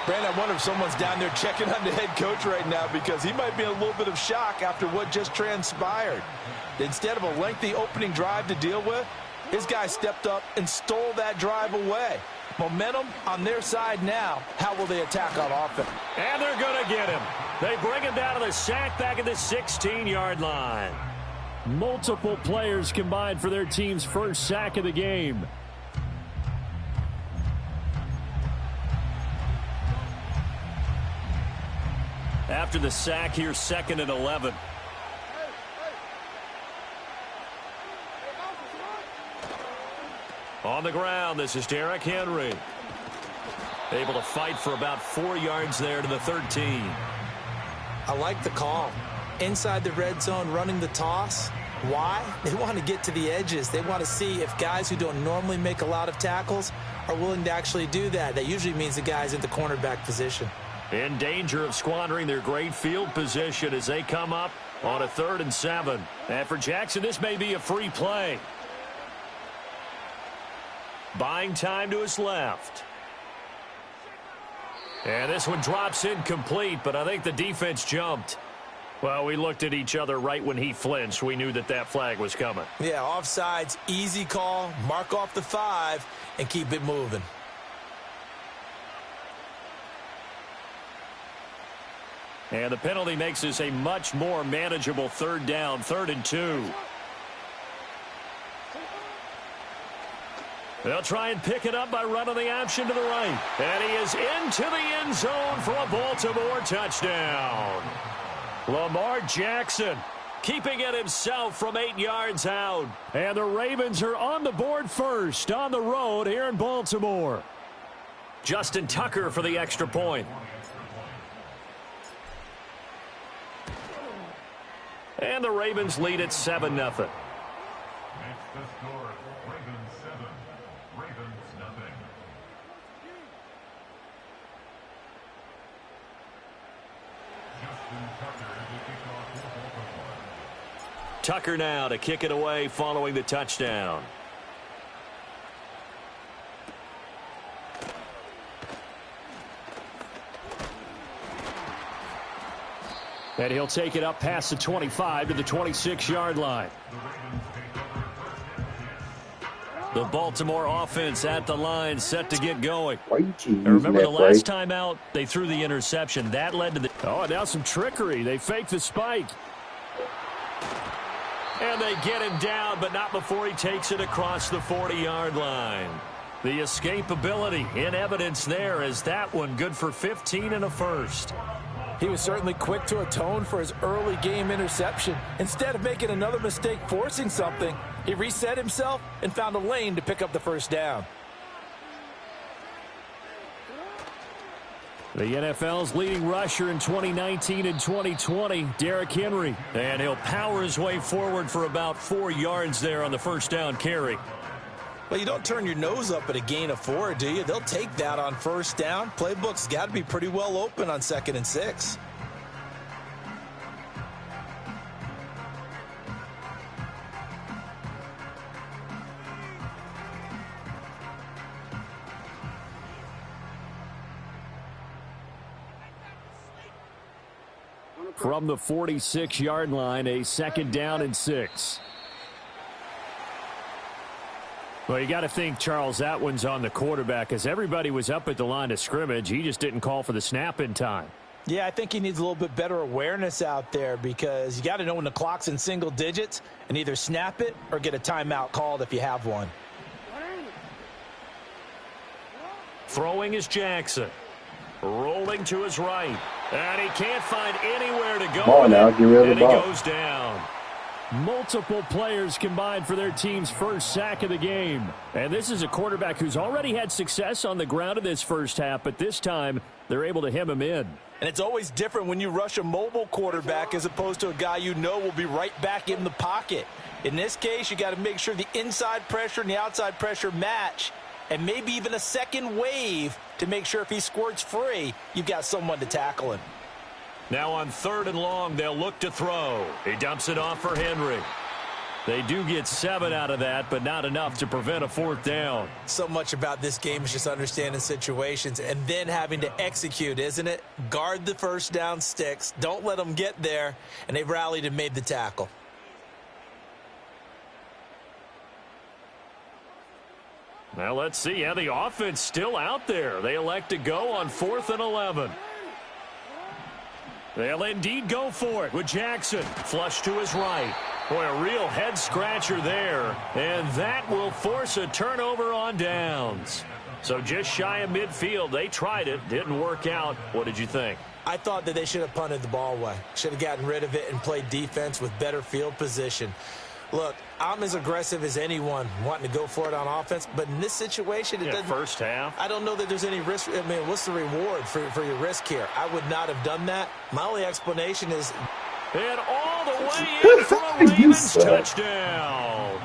Brandon, I wonder if someone's down there checking on the head coach right now because he might be in a little bit of shock after what just transpired. Instead of a lengthy opening drive to deal with, his guy stepped up and stole that drive away. Momentum on their side now. How will they attack on offense? And they're going to get him. They bring him down to the sack back at the 16-yard line. Multiple players combined for their team's first sack of the game. After the sack, here's 2nd and 11. On the ground, this is Derrick Henry. Able to fight for about 4 yards there to the 13. I like the call. Inside the red zone, running the toss. Why? They want to get to the edges. They want to see if guys who don't normally make a lot of tackles are willing to actually do that. That usually means the guys in the cornerback position. In danger of squandering their great field position as they come up on a 3rd and 7. And for Jackson, this may be a free play. Buying time to his left. And this one drops incomplete, but I think the defense jumped. Well, we looked at each other right when he flinched. We knew that that flag was coming. Yeah, offsides, easy call, mark off the 5, and keep it moving. And the penalty makes this a much more manageable 3rd down, 3rd and 2. They'll try and pick it up by running the option to the right. And he is into the end zone for a Baltimore touchdown. Lamar Jackson keeping it himself from 8 yards out. And the Ravens are on the board first on the road here in Baltimore. Justin Tucker for the extra point. And the Ravens lead at 7-0. Tucker now to kick it away following the touchdown. And he'll take it up past the 25 to the 26-yard line. The Baltimore offense at the line set to get going. Remember the last time out, they threw the interception. That led to the... Oh, now some trickery. They faked the spike. And they get him down, but not before he takes it across the 40-yard line. The escapability in evidence there as that one good for 15 and a first. He was certainly quick to atone for his early game interception. Instead of making another mistake forcing something, he reset himself and found a lane to pick up the first down. The NFL's leading rusher in 2019 and 2020, Derrick Henry. And he'll power his way forward for about 4 yards there on the first down carry. Well, you don't turn your nose up at a gain of 4, do you? They'll take that on first down. Playbook's got to be pretty well open on 2nd and 6. From the 46-yard line, a 2nd down and 6. Well, you got to think, Charles, that one's on the quarterback as everybody was up at the line of scrimmage. He just didn't call for the snap in time. Yeah, I think he needs a little bit better awareness out there because you got to know when the clock's in single digits and either snap it or get a timeout called if you have one. Throwing is Jackson. Rolling to his right. And he can't find anywhere to go. Come on now, get rid of the and he ball. goes down. Multiple players combined for their team's first sack of the game. And this is a quarterback who's already had success on the ground in this first half, but this time they're able to hem him in. And it's always different when you rush a mobile quarterback as opposed to a guy you know will be right back in the pocket. In this case, you got to make sure the inside pressure and the outside pressure match, and maybe even a second wave to make sure if he squirts free, you've got someone to tackle him. Now on 3rd and long, they'll look to throw. He dumps it off for Henry. They do get 7 out of that, but not enough to prevent a 4th down. So much about this game is just understanding situations and then having to execute, isn't it? Guard the first down sticks. Don't let them get there. And they've rallied and made the tackle. Now let's see. Yeah, the offense still out there. They elect to go on 4th and 11. They'll indeed go for it with Jackson. Flush to his right. Boy, a real head-scratcher there. And that will force a turnover on downs. So just shy of midfield. They tried it. Didn't work out. What did you think? I thought that they should have punted the ball away. Should have gotten rid of it and played defense with better field position. Look, I'm as aggressive as anyone wanting to go for it on offense, but in this situation, it doesn't. First half. I don't know that there's any risk. I mean, what's the reward for your risk here? I would not have done that. My only explanation is. And all the way in for a Ravens touchdown.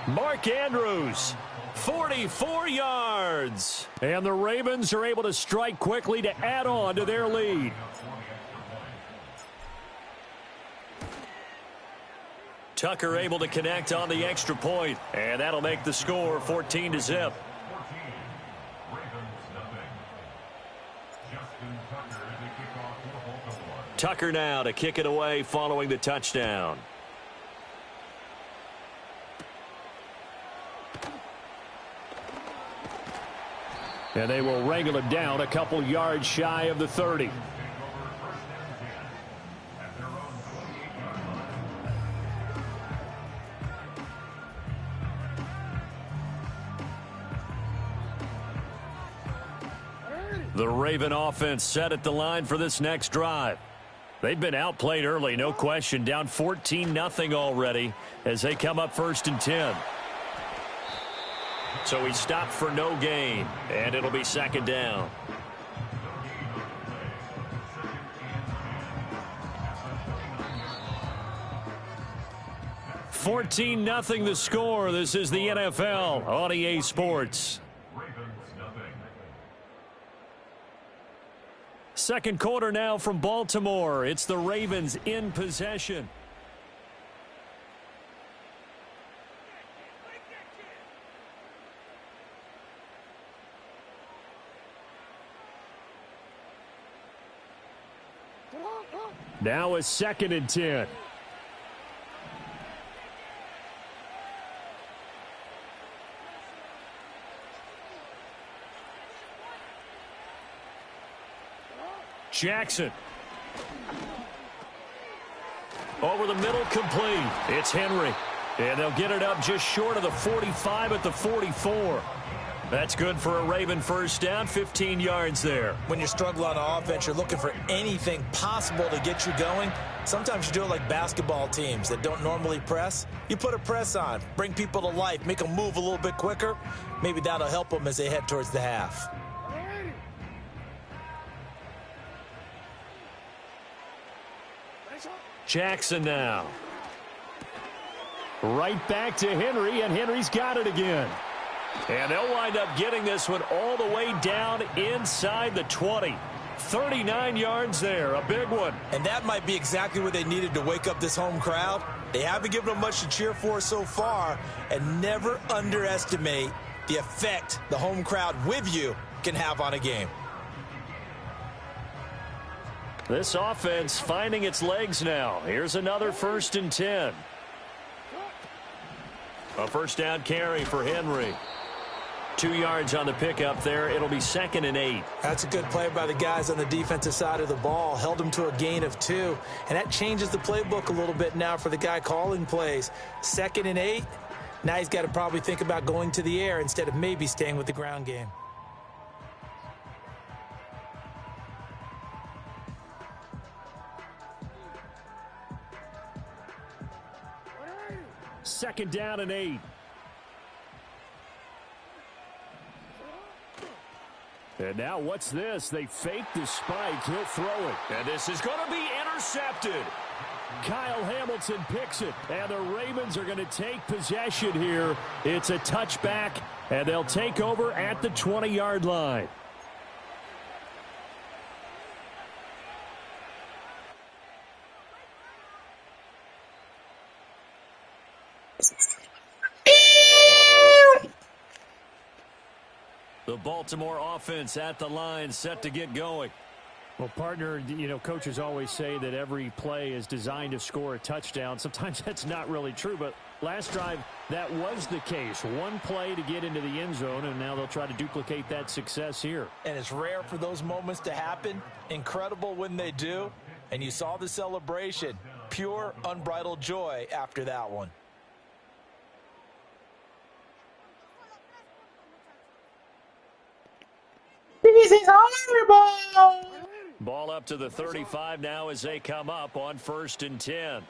Mark Andrews, 44 yards. And the Ravens are able to strike quickly to add on to their lead. Tucker able to connect on the extra point, and that'll make the score 14-0. Tucker now to kick it away following the touchdown. And they will wrangle it down a couple yards shy of the 30. The Raven offense set at the line for this next drive. They've been outplayed early, no question, down 14-0 already as they come up 1st and 10. So he stopped for no gain, and it'll be 2nd down. $14-0 the score. This is the NFL on EA Sports. Second quarter now from Baltimore. It's the Ravens in possession. Now a 2nd and 10. Jackson. Over the middle, complete. It's Henry. And they'll get it up just short of the 45 at the 44. That's good for a Raven first down, 15 yards there. When you struggle on offense, you're looking for anything possible to get you going. Sometimes you do it like basketball teams that don't normally press. You put a press on, bring people to life, make them move a little bit quicker. Maybe that'll help them as they head towards the half. Jackson now. Right back to Henry, and Henry's got it again. And they'll wind up getting this one all the way down inside the 20. 39 yards there, a big one. And that might be exactly what they needed to wake up this home crowd. They haven't given them much to cheer for so far, and never underestimate the effect the home crowd with you can have on a game. This offense finding its legs now. Here's another 1st and 10. A first down carry for Henry. 2 yards on the pickup there. It'll be 2nd and 8. That's a good play by the guys on the defensive side of the ball. Held them to a gain of 2. And that changes the playbook a little bit now for the guy calling plays. 2nd and 8. Now he's got to probably think about going to the air instead of maybe staying with the ground game. Second down and 8. And now what's this? They fake the spike. He'll throw it. And this is going to be intercepted. Kyle Hamilton picks it. And the Ravens are going to take possession here. It's a touchback, and they'll take over at the 20-yard line. The Baltimore offense at the line, set to get going. Well, partner, coaches always say that every play is designed to score a touchdown. Sometimes that's not really true, but last drive, that was the case. One play to get into the end zone, and now they'll try to duplicate that success here. And it's rare for those moments to happen. Incredible when they do. And you saw the celebration. Pure, unbridled joy after that one. This is horrible. Ball up to the 35 now as they come up on 1st and 10.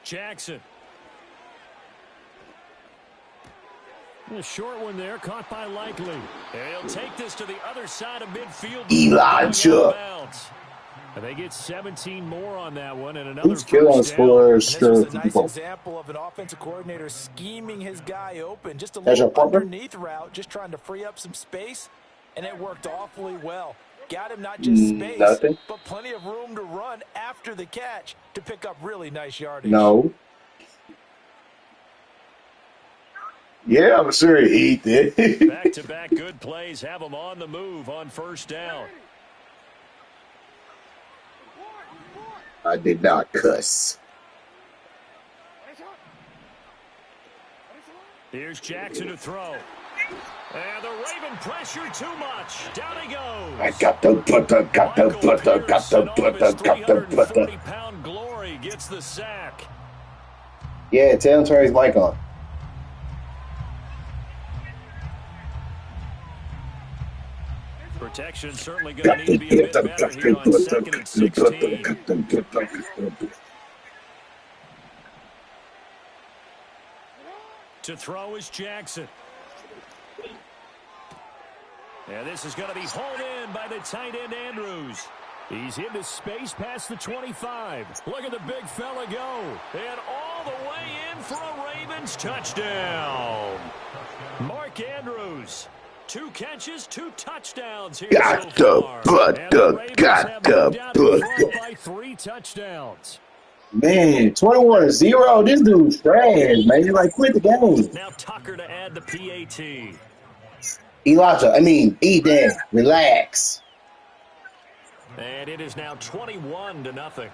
Jackson. A short one there, caught by Likely. And he'll take this to the other side of midfield. Elijah. And they get 17 more on that one, and another Who's killing first down. for This sure? was a nice example of an offensive coordinator scheming his guy open. Just a little underneath route, just trying to free up some space, and it worked awfully well. Got him not just space, but plenty of room to run after the catch to pick up really nice yardage. No. Yeah, I'm sure he did. Back-to-back good plays have them on the move on 1st down. I did not cuss. Here's Jackson to throw. And the Raven pressure too much. Down he goes. I got the butter, got the butter, got the butter, got the butter. 340-pound glory gets the sack. Yeah, tell him to turn his mic on. Protection certainly going to need to be a bit better here on 2nd and 16. To throw is Jackson. And this is going to be hauled in by the tight end Andrews. He's into space past the 25. Look at the big fella go. And all the way in for a Ravens touchdown. Mark Andrews. 2 catches, 2 touchdowns here Got so the far. butter, got the butter. By 3 touchdowns. Man, 21-0. This dude's trash, man. Like, quit the game. Now Tucker to add the PAT. Eden, relax. And it is now 21-0.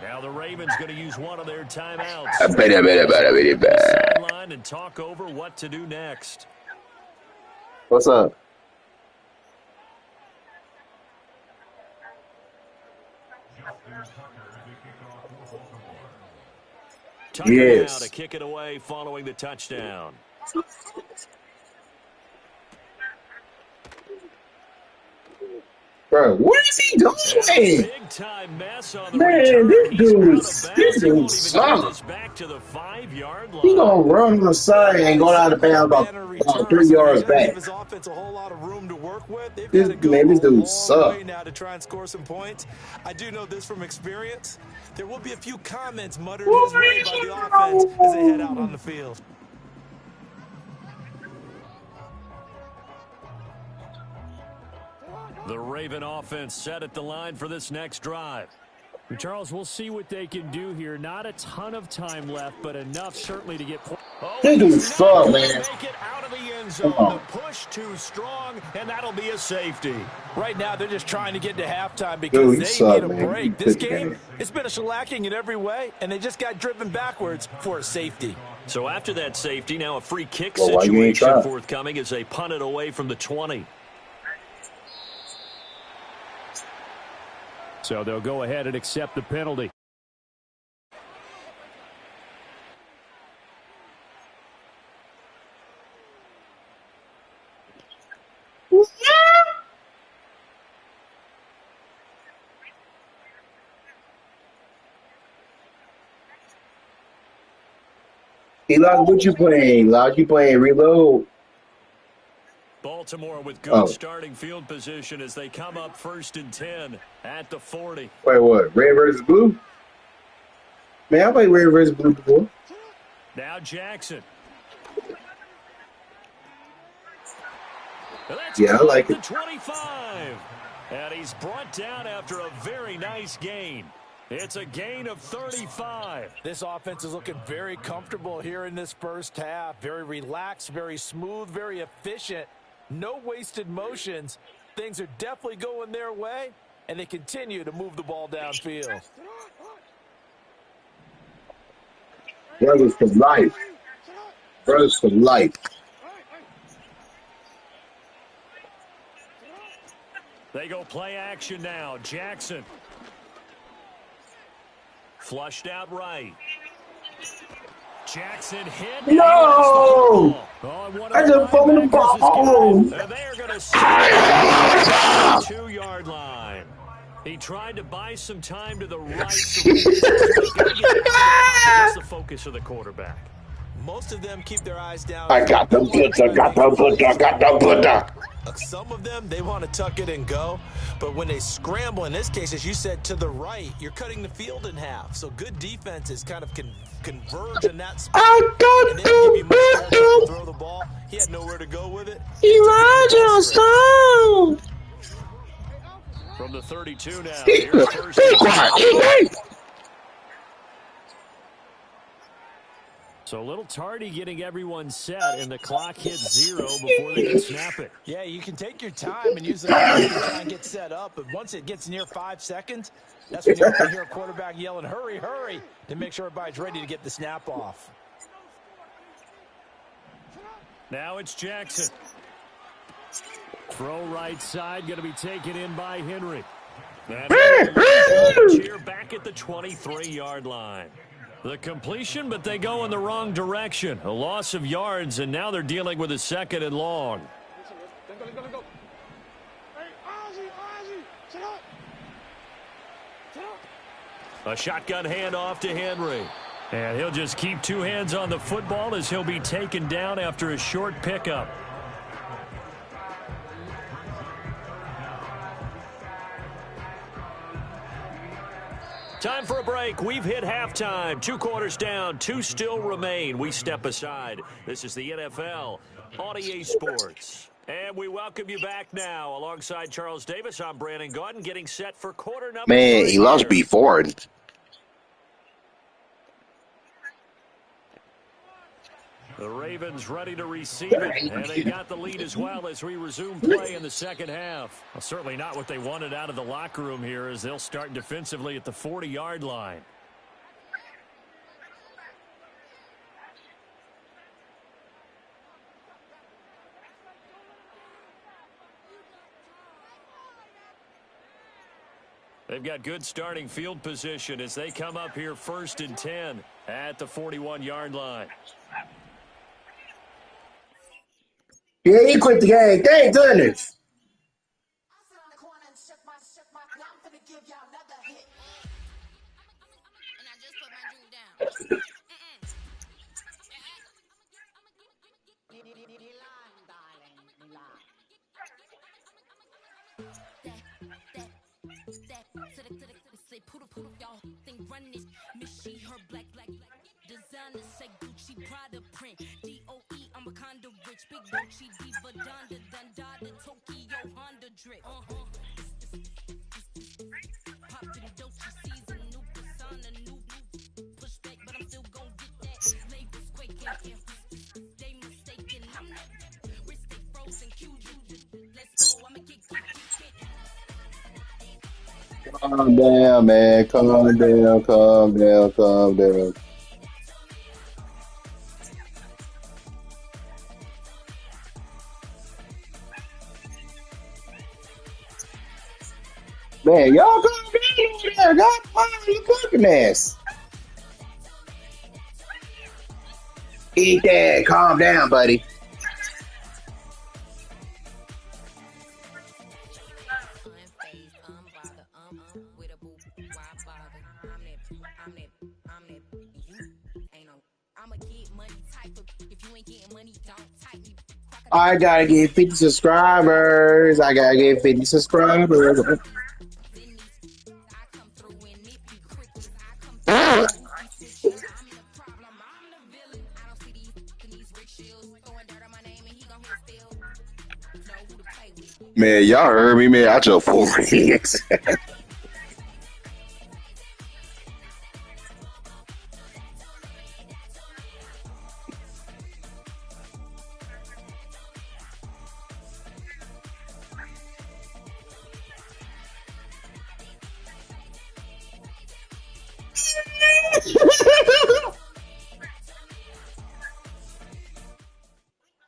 Now the Ravens going to use one of their timeouts. Sideline and talk over what to do next. What's up? Tucker yes. Now to kick it away following the touchdown. Bro, what is he doing? Big time mess on the man, return. this dude sucks. Back to the 5-yard line. He gonna run on the side and go out of bounds about 3 yards back. His offense a whole lot of room to work with. They've This got to go dude a long sucks. way now to try and score some points. I do know this from experience. There will be a few comments muttered his way by the offense as they head out on the field. The Raven offense set at the line for this next drive. Charles, we'll see what they can do here. Not a ton of time left, but enough certainly to get points. This dude suck, man. Make it out of the end zone. The push too strong, and that'll be a safety. Right now, they're just trying to get to halftime because Dude, you they suck, need a man. break. This game, it's been a shellacking in every way, and they just got driven backwards for a safety. So after that safety, now a free kick Well, why you ain't situation try? forthcoming as they punt it away from the 20. So they'll go ahead and accept the penalty. Eli, what you playing? Eli, you playing reload? Baltimore with good starting field position as they come up 1st and 10 at the 40. Wait, what? Red versus blue? Man, I played red versus blue before. Now Jackson. That's Yeah, I like it. 25. And he's brought down after a very nice gain. It's a gain of 35. This offense is looking very comfortable here in this first half. Very relaxed, very smooth, very efficient. No wasted motions. Things are definitely going their way, and they continue to move the ball downfield. Brothers for life. Brothers for life. They go play action now. Jackson. Flushed out right. Jackson hit. No! I just pulled the ball. And they are going to the 2-yard line. He tried to buy some time to the right. So that's the focus of the quarterback. Most of them keep their eyes down. I got the butter. Some of them, they want to tuck it and go. But when they scramble, in this case, as you said, to the right, you're cutting the field in half. So good defenses kind of converge in that spot. I got and they don't give you much to throw the ball. He had nowhere to go with it. Elijah, stop! From the 32 now. Be quiet. So a little tardy getting everyone set, and the clock hits 0 before they can snap it. Yeah, you can take your time and use the clock to try and get set up, but once it gets near 5 seconds, that's when you hear a quarterback yelling, hurry, hurry, to make sure everybody's ready to get the snap off. Now it's Jackson. Throw right side, going to be taken in by Henry. And here back at the 23-yard line. The completion, but they go in the wrong direction. A loss of yards, and now they're dealing with a 2nd and long. A shotgun handoff to Henry. And he'll just keep 2 hands on the football as he'll be taken down after a short pickup. Time for a break. We've hit halftime. 2 quarters down. 2 still remain. We step aside. This is the NFL on EA Sports. And we welcome you back now. Alongside Charles Davis, I'm Brandon Gaudin getting set for quarter number 3. Man, he lost before. The Ravens ready to receive it, and they got the lead as well as we resume play in the second half. Well, certainly not what they wanted out of the locker room here as they'll start defensively at the 40-yard line. They've got good starting field position as they come up here 1st and 10 at the 41-yard line. Yeah, he quit the game. Thank goodness. Designer say Gucci Prada print DOE I'm a condo rich big Gucci diva Donda Dundada Tokyo Honda drip Pop to the Dolce season Calm down, man. Calm down, calm down, calm down. Man, y'all calm down over there. God, you cooking ass. Eat that. Calm down, buddy. I gotta get 50 subscribers. I gotta get 50 subscribers. Man, y'all heard me, man. I just 4 hits.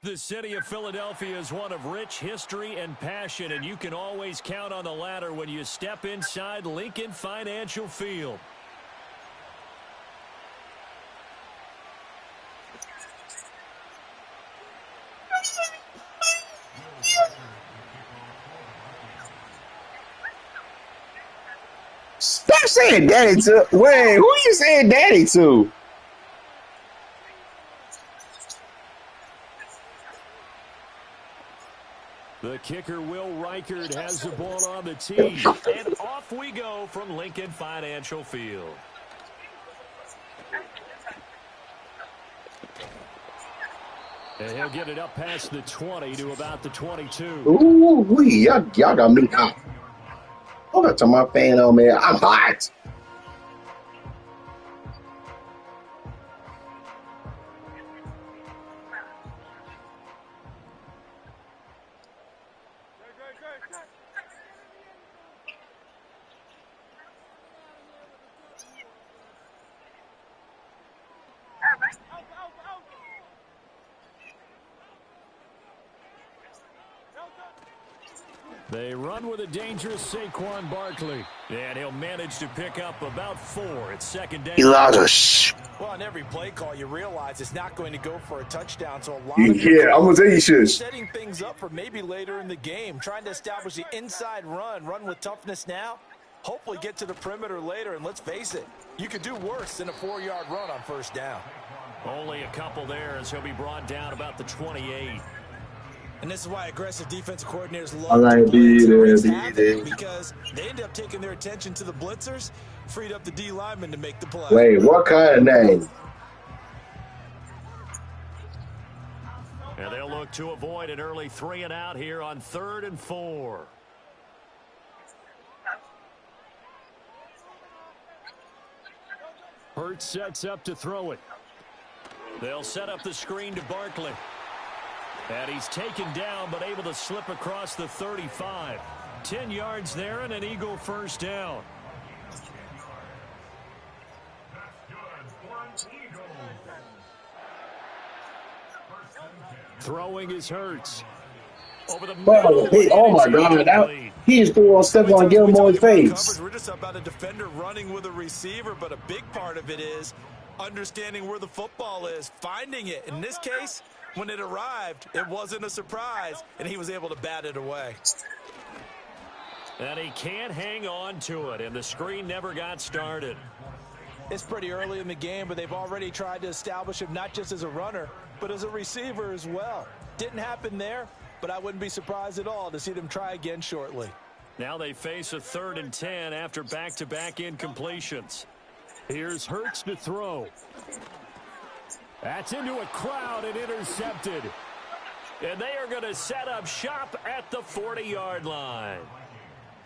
The city of Philadelphia is one of rich history and passion, and you can always count on the latter when you step inside Lincoln Financial Field. Stop saying daddy to. Wait, who you saying daddy to? The kicker, Will Reichard, has the ball on the tee. And off we go from Lincoln Financial Field. And he'll get it up past the 20 to about the 22. Ooh, y'all got me hot. I'm gonna turn my fan on, man. I'm hot. They run with a dangerous Saquon Barkley. And he'll manage to pick up about 4 at second down. Well, on every play call, you realize it's not going to go for a touchdown. So a lot of I'm gonna tell you shit. Setting things up for maybe later in the game, trying to establish the inside run with toughness now. Hopefully get to the perimeter later, and let's face it, you could do worse than a 4-yard run on first down. Only a couple there as he'll be brought down about the 28. And this is why aggressive defensive coordinators I love like to blitz and raise be havoc, there. because they end up taking their attention to the blitzers, freed up the D lineman to make the play. Wait, what kind of name? And they'll look to avoid an early 3 and out here on 3rd and 4. Hurts sets up to throw it. They'll set up the screen to Barkley. And he's taken down, but able to slip across the 35. 10 yards there and an Eagle first down. Throwing is Hurts. Over the middle. Oh my God! He just threw on Stephon Gilmore's face. We're just about a defender running with a receiver, but a big part of it is understanding where the football is, finding it. In this case, when it arrived, it wasn't a surprise, and he was able to bat it away. And he can't hang on to it, and the screen never got started. It's pretty early in the game, but they've already tried to establish him not just as a runner, but as a receiver as well. Didn't happen there, but I wouldn't be surprised at all to see them try again shortly. Now they face a 3rd and 10 after back-to-back incompletions. Here's Hurts to throw. That's into a crowd and intercepted. And they are going to set up shop at the 40-yard line.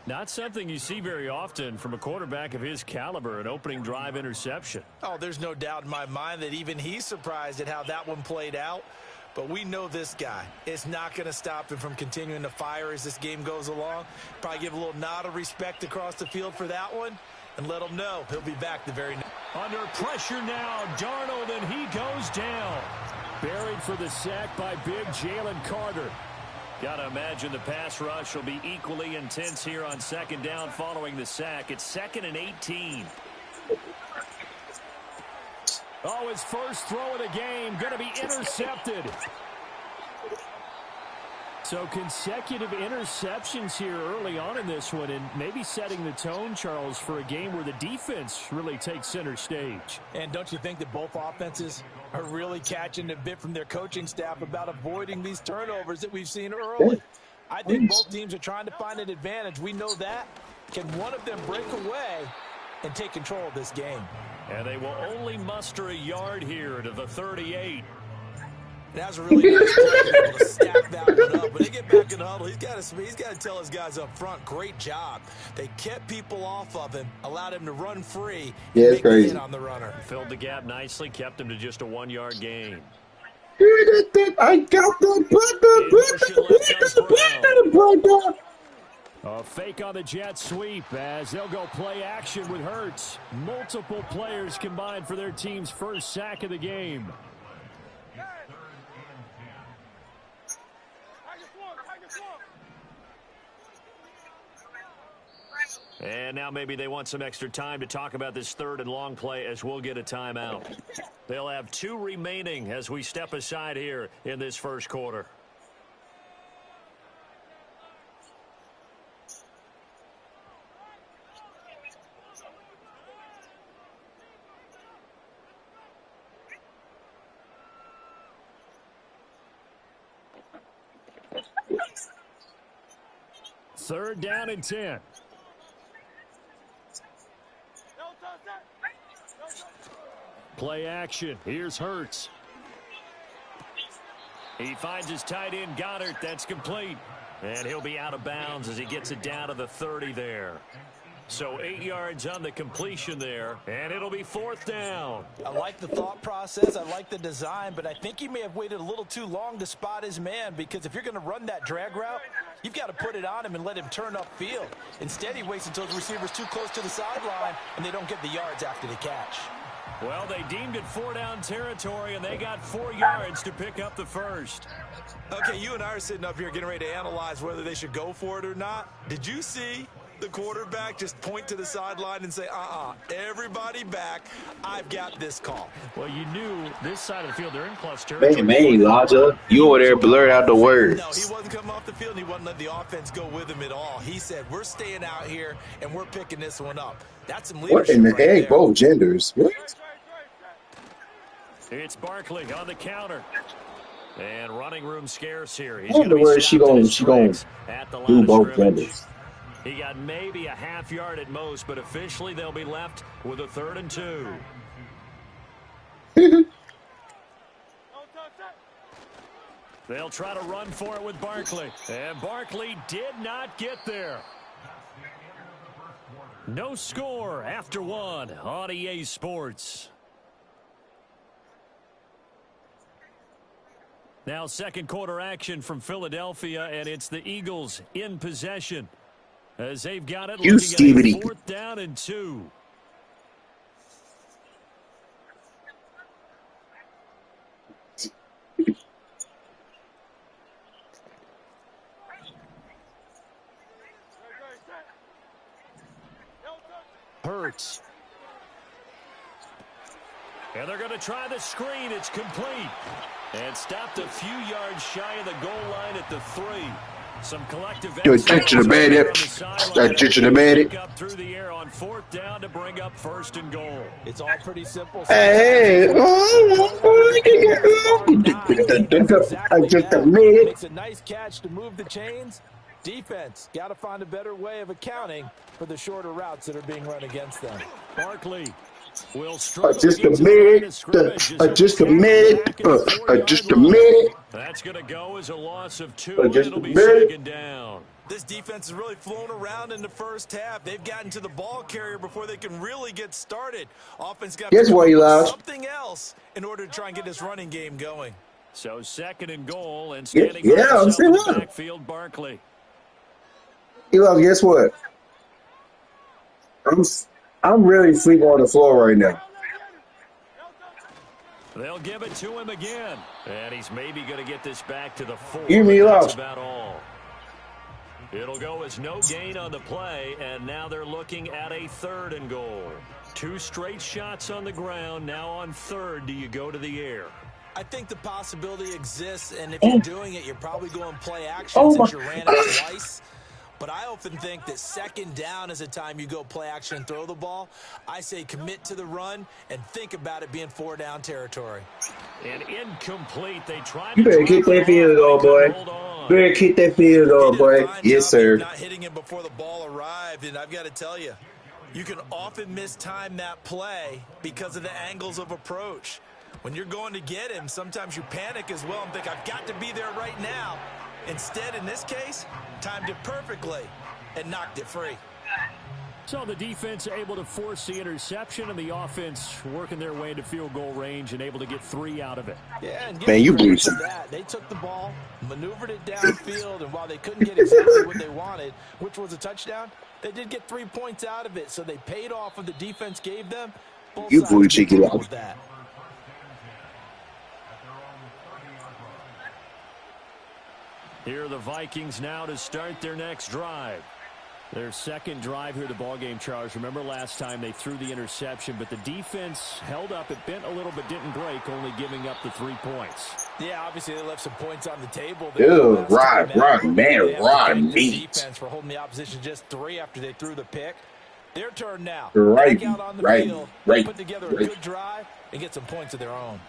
Not something you see very often from a quarterback of his caliber, an opening drive interception. Oh, there's no doubt in my mind that even he's surprised at how that one played out. But we know this guy. It's not going to stop him from continuing to fire as this game goes along. Probably give a little nod of respect across the field for that one and let him know he'll be back the very next. Under pressure now, Darnold, and he goes down. Buried for the sack by big Jalen Carter. Got to imagine the pass rush will be equally intense here on second down following the sack. It's 2nd and 18. Oh, his first throw of the game going to be intercepted. So consecutive interceptions here early on in this one, and maybe setting the tone, Charles, for a game where the defense really takes center stage. And don't you think that both offenses are really catching a bit from their coaching staff about avoiding these turnovers that we've seen early? I think both teams are trying to find an advantage. We know that. Can one of them break away and take control of this game? And they will only muster a yard here to the 38. That was a really nice play to be able to stack that one up. But they get back in the huddle. He's got to tell his guys up front, great job. They kept people off of him, allowed him to run free. Yeah, it's crazy. Hit on the runner. Filled the gap nicely, kept him to just a 1-yard gain. I got the A fake on the jet sweep as they'll go play action with Hurts. Multiple players combined for their team's first sack of the game. And now maybe they want some extra time to talk about this 3rd and long play as we'll get a timeout. They'll have 2 remaining as we step aside here in this first quarter. Third down and 10. Play action. Here's Hurts. He finds his tight end, Goddard. That's complete. And he'll be out of bounds as he gets it down to the 30 there. So 8 yards on the completion there, and it'll be 4th down. I like the thought process. I like the design, but I think he may have waited a little too long to spot his man, because if you're going to run that drag route, you've got to put it on him and let him turn upfield. Instead, he waits until the receiver's too close to the sideline, and they don't get the yards after the catch. Well, they deemed it 4-down territory, and they got 4 yards to pick up the first. Okay, you and I are sitting up here getting ready to analyze whether they should go for it or not. Did you see the quarterback just point to the sideline and say, everybody back, I've got this call? Well, you knew this side of the field, they're in plus territory. Man, Elijah, you over there blurred out the words. No, he wasn't coming off the field, and he wasn't letting the offense go with him at all. He said, we're staying out here, and we're picking this one up. That's some leadership. What in the right heck? there. Both genders. What? It's Barkley on the counter. And running room scarce here. I wonder where she going to do both genders. He got maybe a half yard at most, but officially they'll be left with a 3rd and 2. They'll try to run for it with Barkley. And Barkley did not get there. No score after 1 on EA Sports. Now second quarter action from Philadelphia, and it's the Eagles in possession as they've got it. You looking at 4th down and 2. Hurts. And they're going to try the screen. It's complete. And stopped a few yards shy of the goal line at the 3. Some collective attention to man it. Attention to man it. Up through the air on 4th down to bring up 1st and goal. It's all pretty simple. Hey, just a minute. Makes a nice catch to move the chains. Defense got to find a better way of accounting for the shorter routes that are being run against them. Barkley will struggle. Just a minute. Just a minute. Just a minute. That's going to go as a loss of 2. And it'll be second down. This defense has really flown around in the first half. They've gotten to the ball carrier before they can really get started. Offense got to do something else in order to try and get this running game going. So second and goal, and Yeah, standing by I'm himself in the saying. backfield, Barkley. Eli, guess what? I'm really sleeping on the floor right now. They'll give it to him again. And he's maybe going to get this back to the 4, Give me but that's love. about all. It'll go as no gain on the play, and now they're looking at a 3rd and goal. 2 straight shots on the ground. Now on 3rd, do you go to the air? I think the possibility exists, and if you're doing it, you're probably going play action Oh since my! you ran it twice. But I often think that second down is a time you go play action and throw the ball. I say commit to the run and think about it being 4-down territory. And incomplete. They tried You to better drive kick it that off, field but goal, they couldn't boy. hold on. Better kick that field goal, He did a boy. fine Yes, job sir. of not hitting him before the ball arrived, and I've got to tell you, you can often mistime that play because of the angles of approach. When you're going to get him, sometimes you panic as well and think, I've got to be there right now. Instead, in this case, timed it perfectly and knocked it free. So the defense able to force the interception, and the offense working their way into field goal range and able to get 3 out of it. Yeah, and Man, you credit blew for that. They took the ball, maneuvered it downfield, and while they couldn't get exactly what they wanted, which was a touchdown, they did get 3 points out of it. So they paid off what the defense gave them. Both You sides blew get cheeky proud love. of that. Here are the Vikings now to start their next drive. Their second drive here, the ballgame, Charles. Remember last time they threw the interception, but the defense held up. It bent a little but didn't break, only giving up the 3 points. Yeah, obviously they left some points on the table. Dude, Rod meat. Defense for holding the opposition just 3 after they threw the pick. Their turn now. Right, Back out on the right, field, right, put together a right. good drive and get some points of their own.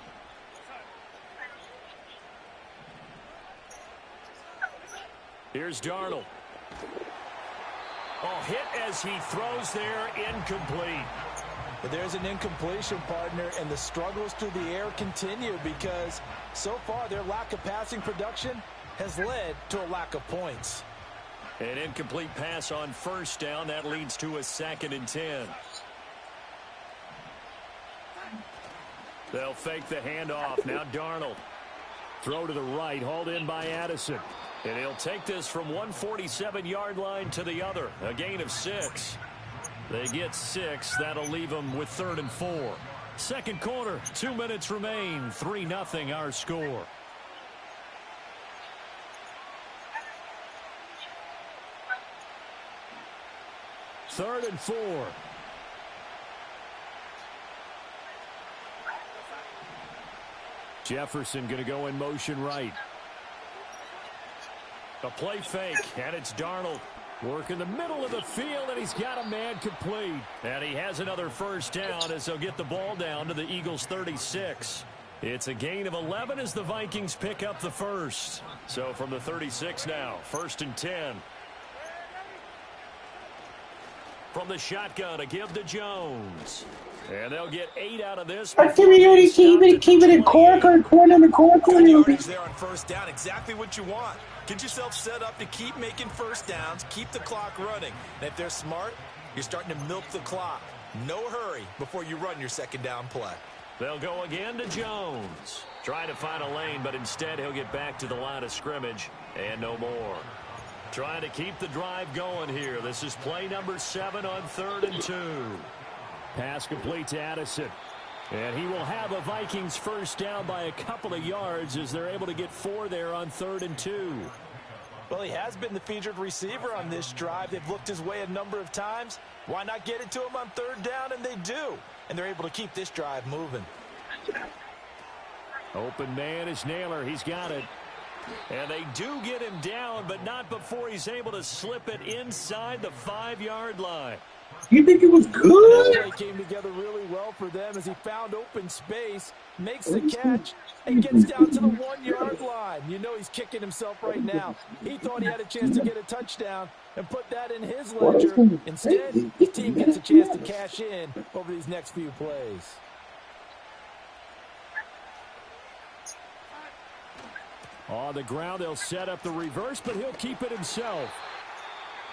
Here's Darnold. Oh, hit as he throws there, incomplete. But there's an incompletion, partner, and the struggles through the air continue because so far their lack of passing production has led to a lack of points. An incomplete pass on 1st down. That leads to a 2nd and 10. They'll fake the handoff. Now Darnold. Throw to the right, hauled in by Addison. And he'll take this from 147-yard line to the other. A gain of 6. They get 6. That'll leave them with 3rd and 4. Second quarter, 2 minutes remain. 3-0 our score. Third and 4. Jefferson going to go in motion right. A play fake, and it's Darnold. Work in the middle of the field, and he's got a man complete. And he has another 1st down as they'll get the ball down to the Eagles' 36. It's a gain of 11 as the Vikings pick up the 1st. So from the 36 now, 1st and 10. From the shotgun, a give to Jones. And they'll get 8 out of this. Keep it in corner. Good yardage there on 1st down. Exactly what you want. Get yourself set up to keep making 1st downs, keep the clock running. And if they're smart, you're starting to milk the clock. No hurry before you run your 2nd down play. They'll go again to Jones. Trying to find a lane, but instead he'll get back to the line of scrimmage and no more. Trying to keep the drive going here. This is play number 7 on 3rd and 2. Pass complete to Addison. And he will have a Vikings 1st down by a couple of yards as they're able to get 4 there on 3rd and 2. Well, he has been the featured receiver on this drive. They've looked his way a number of times. Why not get it to him on 3rd down? And they do. And they're able to keep this drive moving. Open man is Naylor. He's got it. And they do get him down, but not before he's able to slip it inside the 5-yard line. You think it was good? That play came together really well for them as he found open space, makes the catch, and gets down to the 1-yard line. You know he's kicking himself right now. He thought he had a chance to get a touchdown and put that in his ledger. Instead, his team gets a chance to cash in over these next few plays. On the ground, they'll set up the reverse, but he'll keep it himself.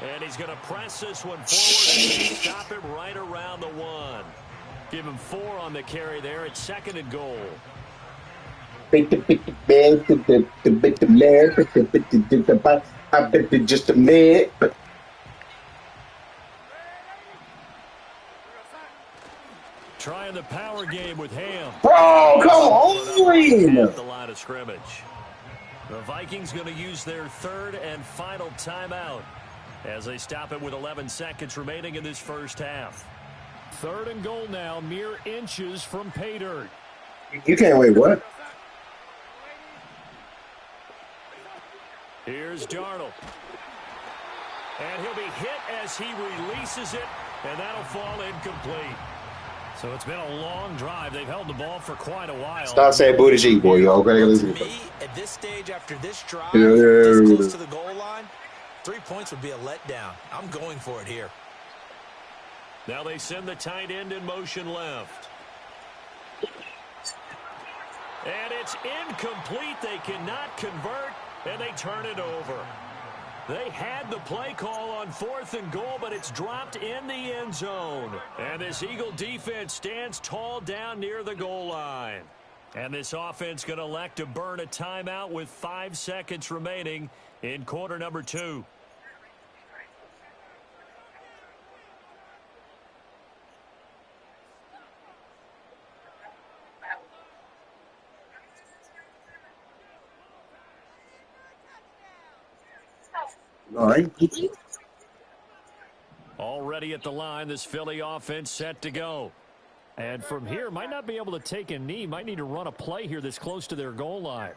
And he's going to press this one forward and stop him right around the 1. Give him 4 on the carry there at 2nd and goal. Just a minute. Trying the power game with Ham. Bro, come on! At the line of scrimmage. The Vikings going to use their third and final timeout as they stop it with 11 seconds remaining in this first half. 3rd and goal now, mere inches from pay dirt. You can't wait, what? Here's Darnold. And he'll be hit as he releases it, and that'll fall incomplete. So it's been a long drive. They've held the ball for quite a while. Stop saying booty cheek, boy. Y'all gotta To listen. me, at this stage, after this drive, this close to the goal line, 3 points would be a letdown. I'm going for it here. Now they send the tight end in motion left. And it's incomplete. They cannot convert, and they turn it over. They had the play call on 4th and goal, but it's dropped in the end zone. And this Eagle defense stands tall down near the goal line. And this offense going to elect to burn a timeout with 5 seconds remaining in quarter number 2. All right. Already at the line, this Philly offense set to go. And from here, might not be able to take a knee. Might need to run a play here that's close to their goal line.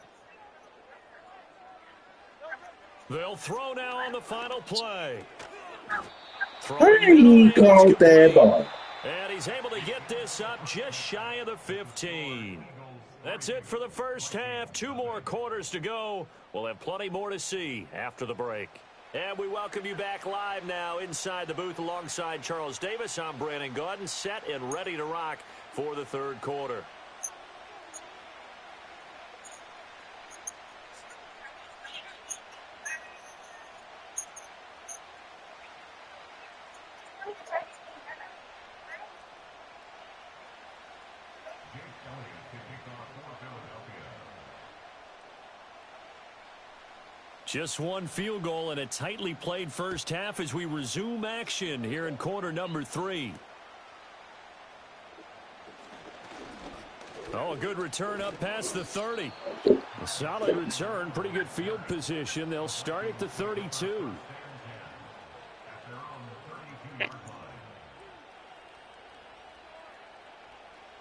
They'll throw now on the final play. He caught that ball. And he's able to get this up just shy of the 15. That's it for the first half. 2 more quarters to go. We'll have plenty more to see after the break. And we welcome you back live now inside the booth alongside Charles Davis. I'm Brandon Gaudin, set and ready to rock for the 3rd quarter. Just one field goal and a tightly played first half as we resume action here in quarter number 3. Oh, a good return up past the 30. A solid return, pretty good field position. They'll start at the 32.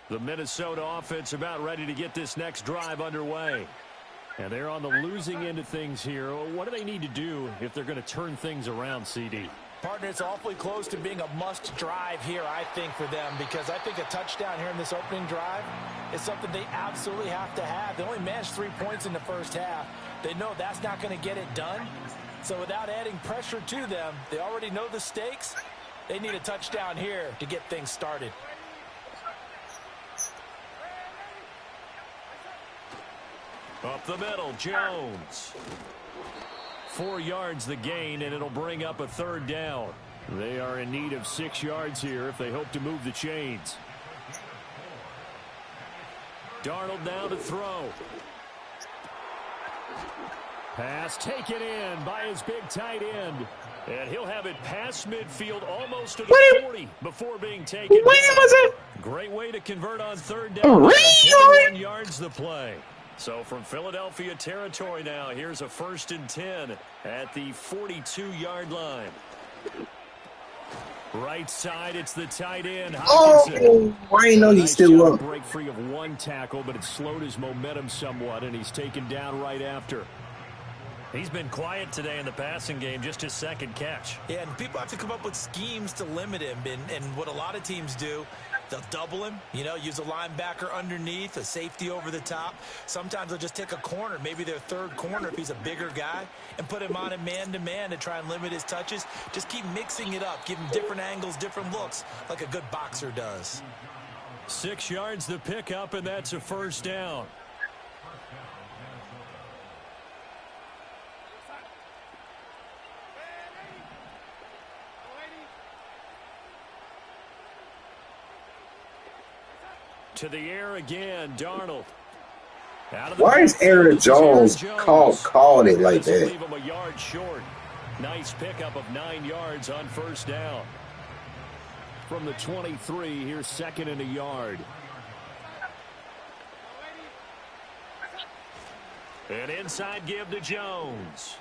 The Minnesota offense about ready to get this next drive underway. And they're on the losing end of things here. What do they need to do if they're going to turn things around, CD? Partner, it's awfully close to being a must drive here, I think, for them, because I think a touchdown here in this opening drive is something they absolutely have to have. They only managed 3 points in the first half. They know that's not going to get it done. So without adding pressure to them, they already know the stakes. They need a touchdown here to get things started. Up the middle, Jones. 4 yards the gain, and it'll bring up a 3rd down. They are in need of 6 yards here if they hope to move the chains. Darnold now to throw. Pass taken in by his big tight end. And he'll have it past midfield almost to the 40 before being taken down. Great way to convert on 3rd down. 21 yards the play. So from Philadelphia territory now, here's a 1st and 10 at the 42-yard line. Right side, it's the tight end, Hockenson. Oh, I didn't know he's still up. Break free of 1 tackle, but it slowed his momentum somewhat, and he's taken down right after. He's been quiet today in the passing game, just his 2nd catch. Yeah, and people have to come up with schemes to limit him, and what a lot of teams do, they'll double him, use a linebacker underneath, a safety over the top. Sometimes they'll just take a corner, maybe their 3rd corner if he's a bigger guy, and put him on a man-to-man to try and limit his touches. Just keep mixing it up, give him different angles, different looks, like a good boxer does. 6 yards the pickup, and that's a 1st down. To the air again, Darnold. Why is Aaron Jones calling it like that? Leave him a yard short. Nice pickup of 9 yards on first down. From the 23, here's second and a yard. An inside give to Jones.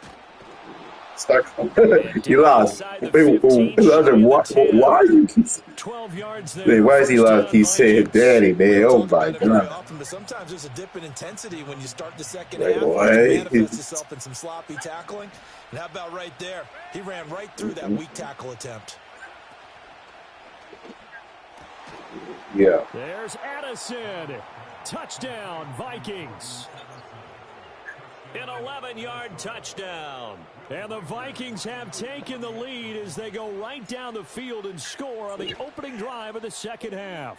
You lost. Why are you keep 12 yards there? Why is he lost? He said, "Daddy, man, oh my God." Often, but sometimes there's a dip in intensity when you start the second Like, half. what? It manifests itself in some sloppy tackling. And how about right there? He ran right through that weak tackle attempt. Yeah. There's Addison. Touchdown, Vikings. An 11-yard touchdown. And the Vikings have taken the lead as they go right down the field and score on the opening drive of the second half.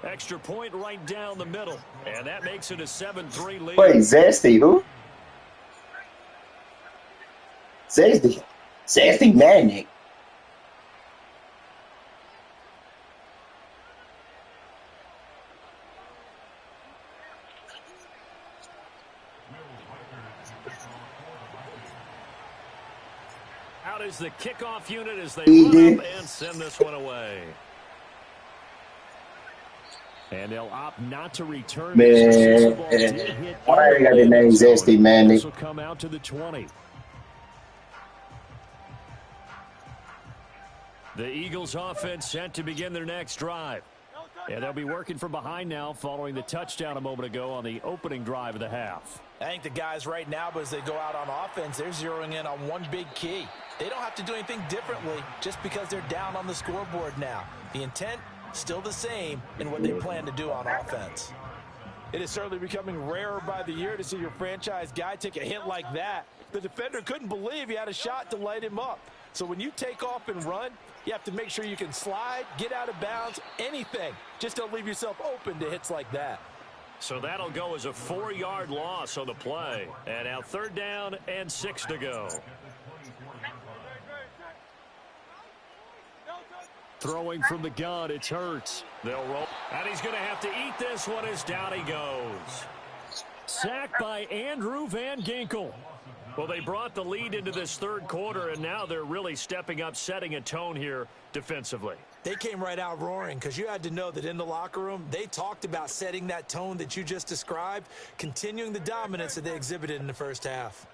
Extra point right down the middle. And that makes it a 7-3 lead. Wait, Zesty, who? Zesty Madden. Out is the kickoff unit as they run up and send this one away. And they'll opt not to return. Man, why I got the name Zesty Madden? This will come out to the 20. The Eagles offense set to begin their next drive. And they'll be working from behind now following the touchdown a moment ago on the opening drive of the half. I think the guys right now, as they go out on offense, they're zeroing in on one big key. They don't have to do anything differently just because they're down on the scoreboard now. The intent, still the same in what they plan to do on offense. It is certainly becoming rarer by the year to see your franchise guy take a hit like that. The defender couldn't believe he had a shot to light him up. So when you take off and run, you have to make sure you can slide, get out of bounds, anything. Just don't leave yourself open to hits like that. So that'll go as a 4-yard loss on the play. And now 3rd down and 6 to go. Throwing from the gun, it's Hurts. They'll roll. And he's going to have to eat this one as down he goes. Sacked by Andrew Van Ginkel. Well, they brought the lead into this 3rd quarter, and now they're really stepping up, setting a tone here defensively. They came right out roaring because you had to know that in the locker room, they talked about setting that tone that you just described, continuing the dominance that they exhibited in the first half.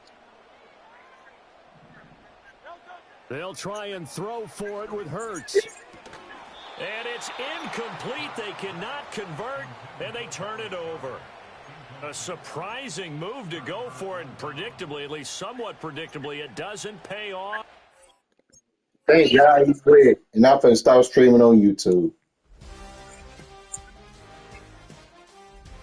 They'll try and throw for it with Hurts. And it's incomplete. They cannot convert, and they turn it over. A surprising move to go for it, and predictably, at least somewhat predictably, it doesn't pay off. Thank God he quit, and I'm finna start streaming on YouTube.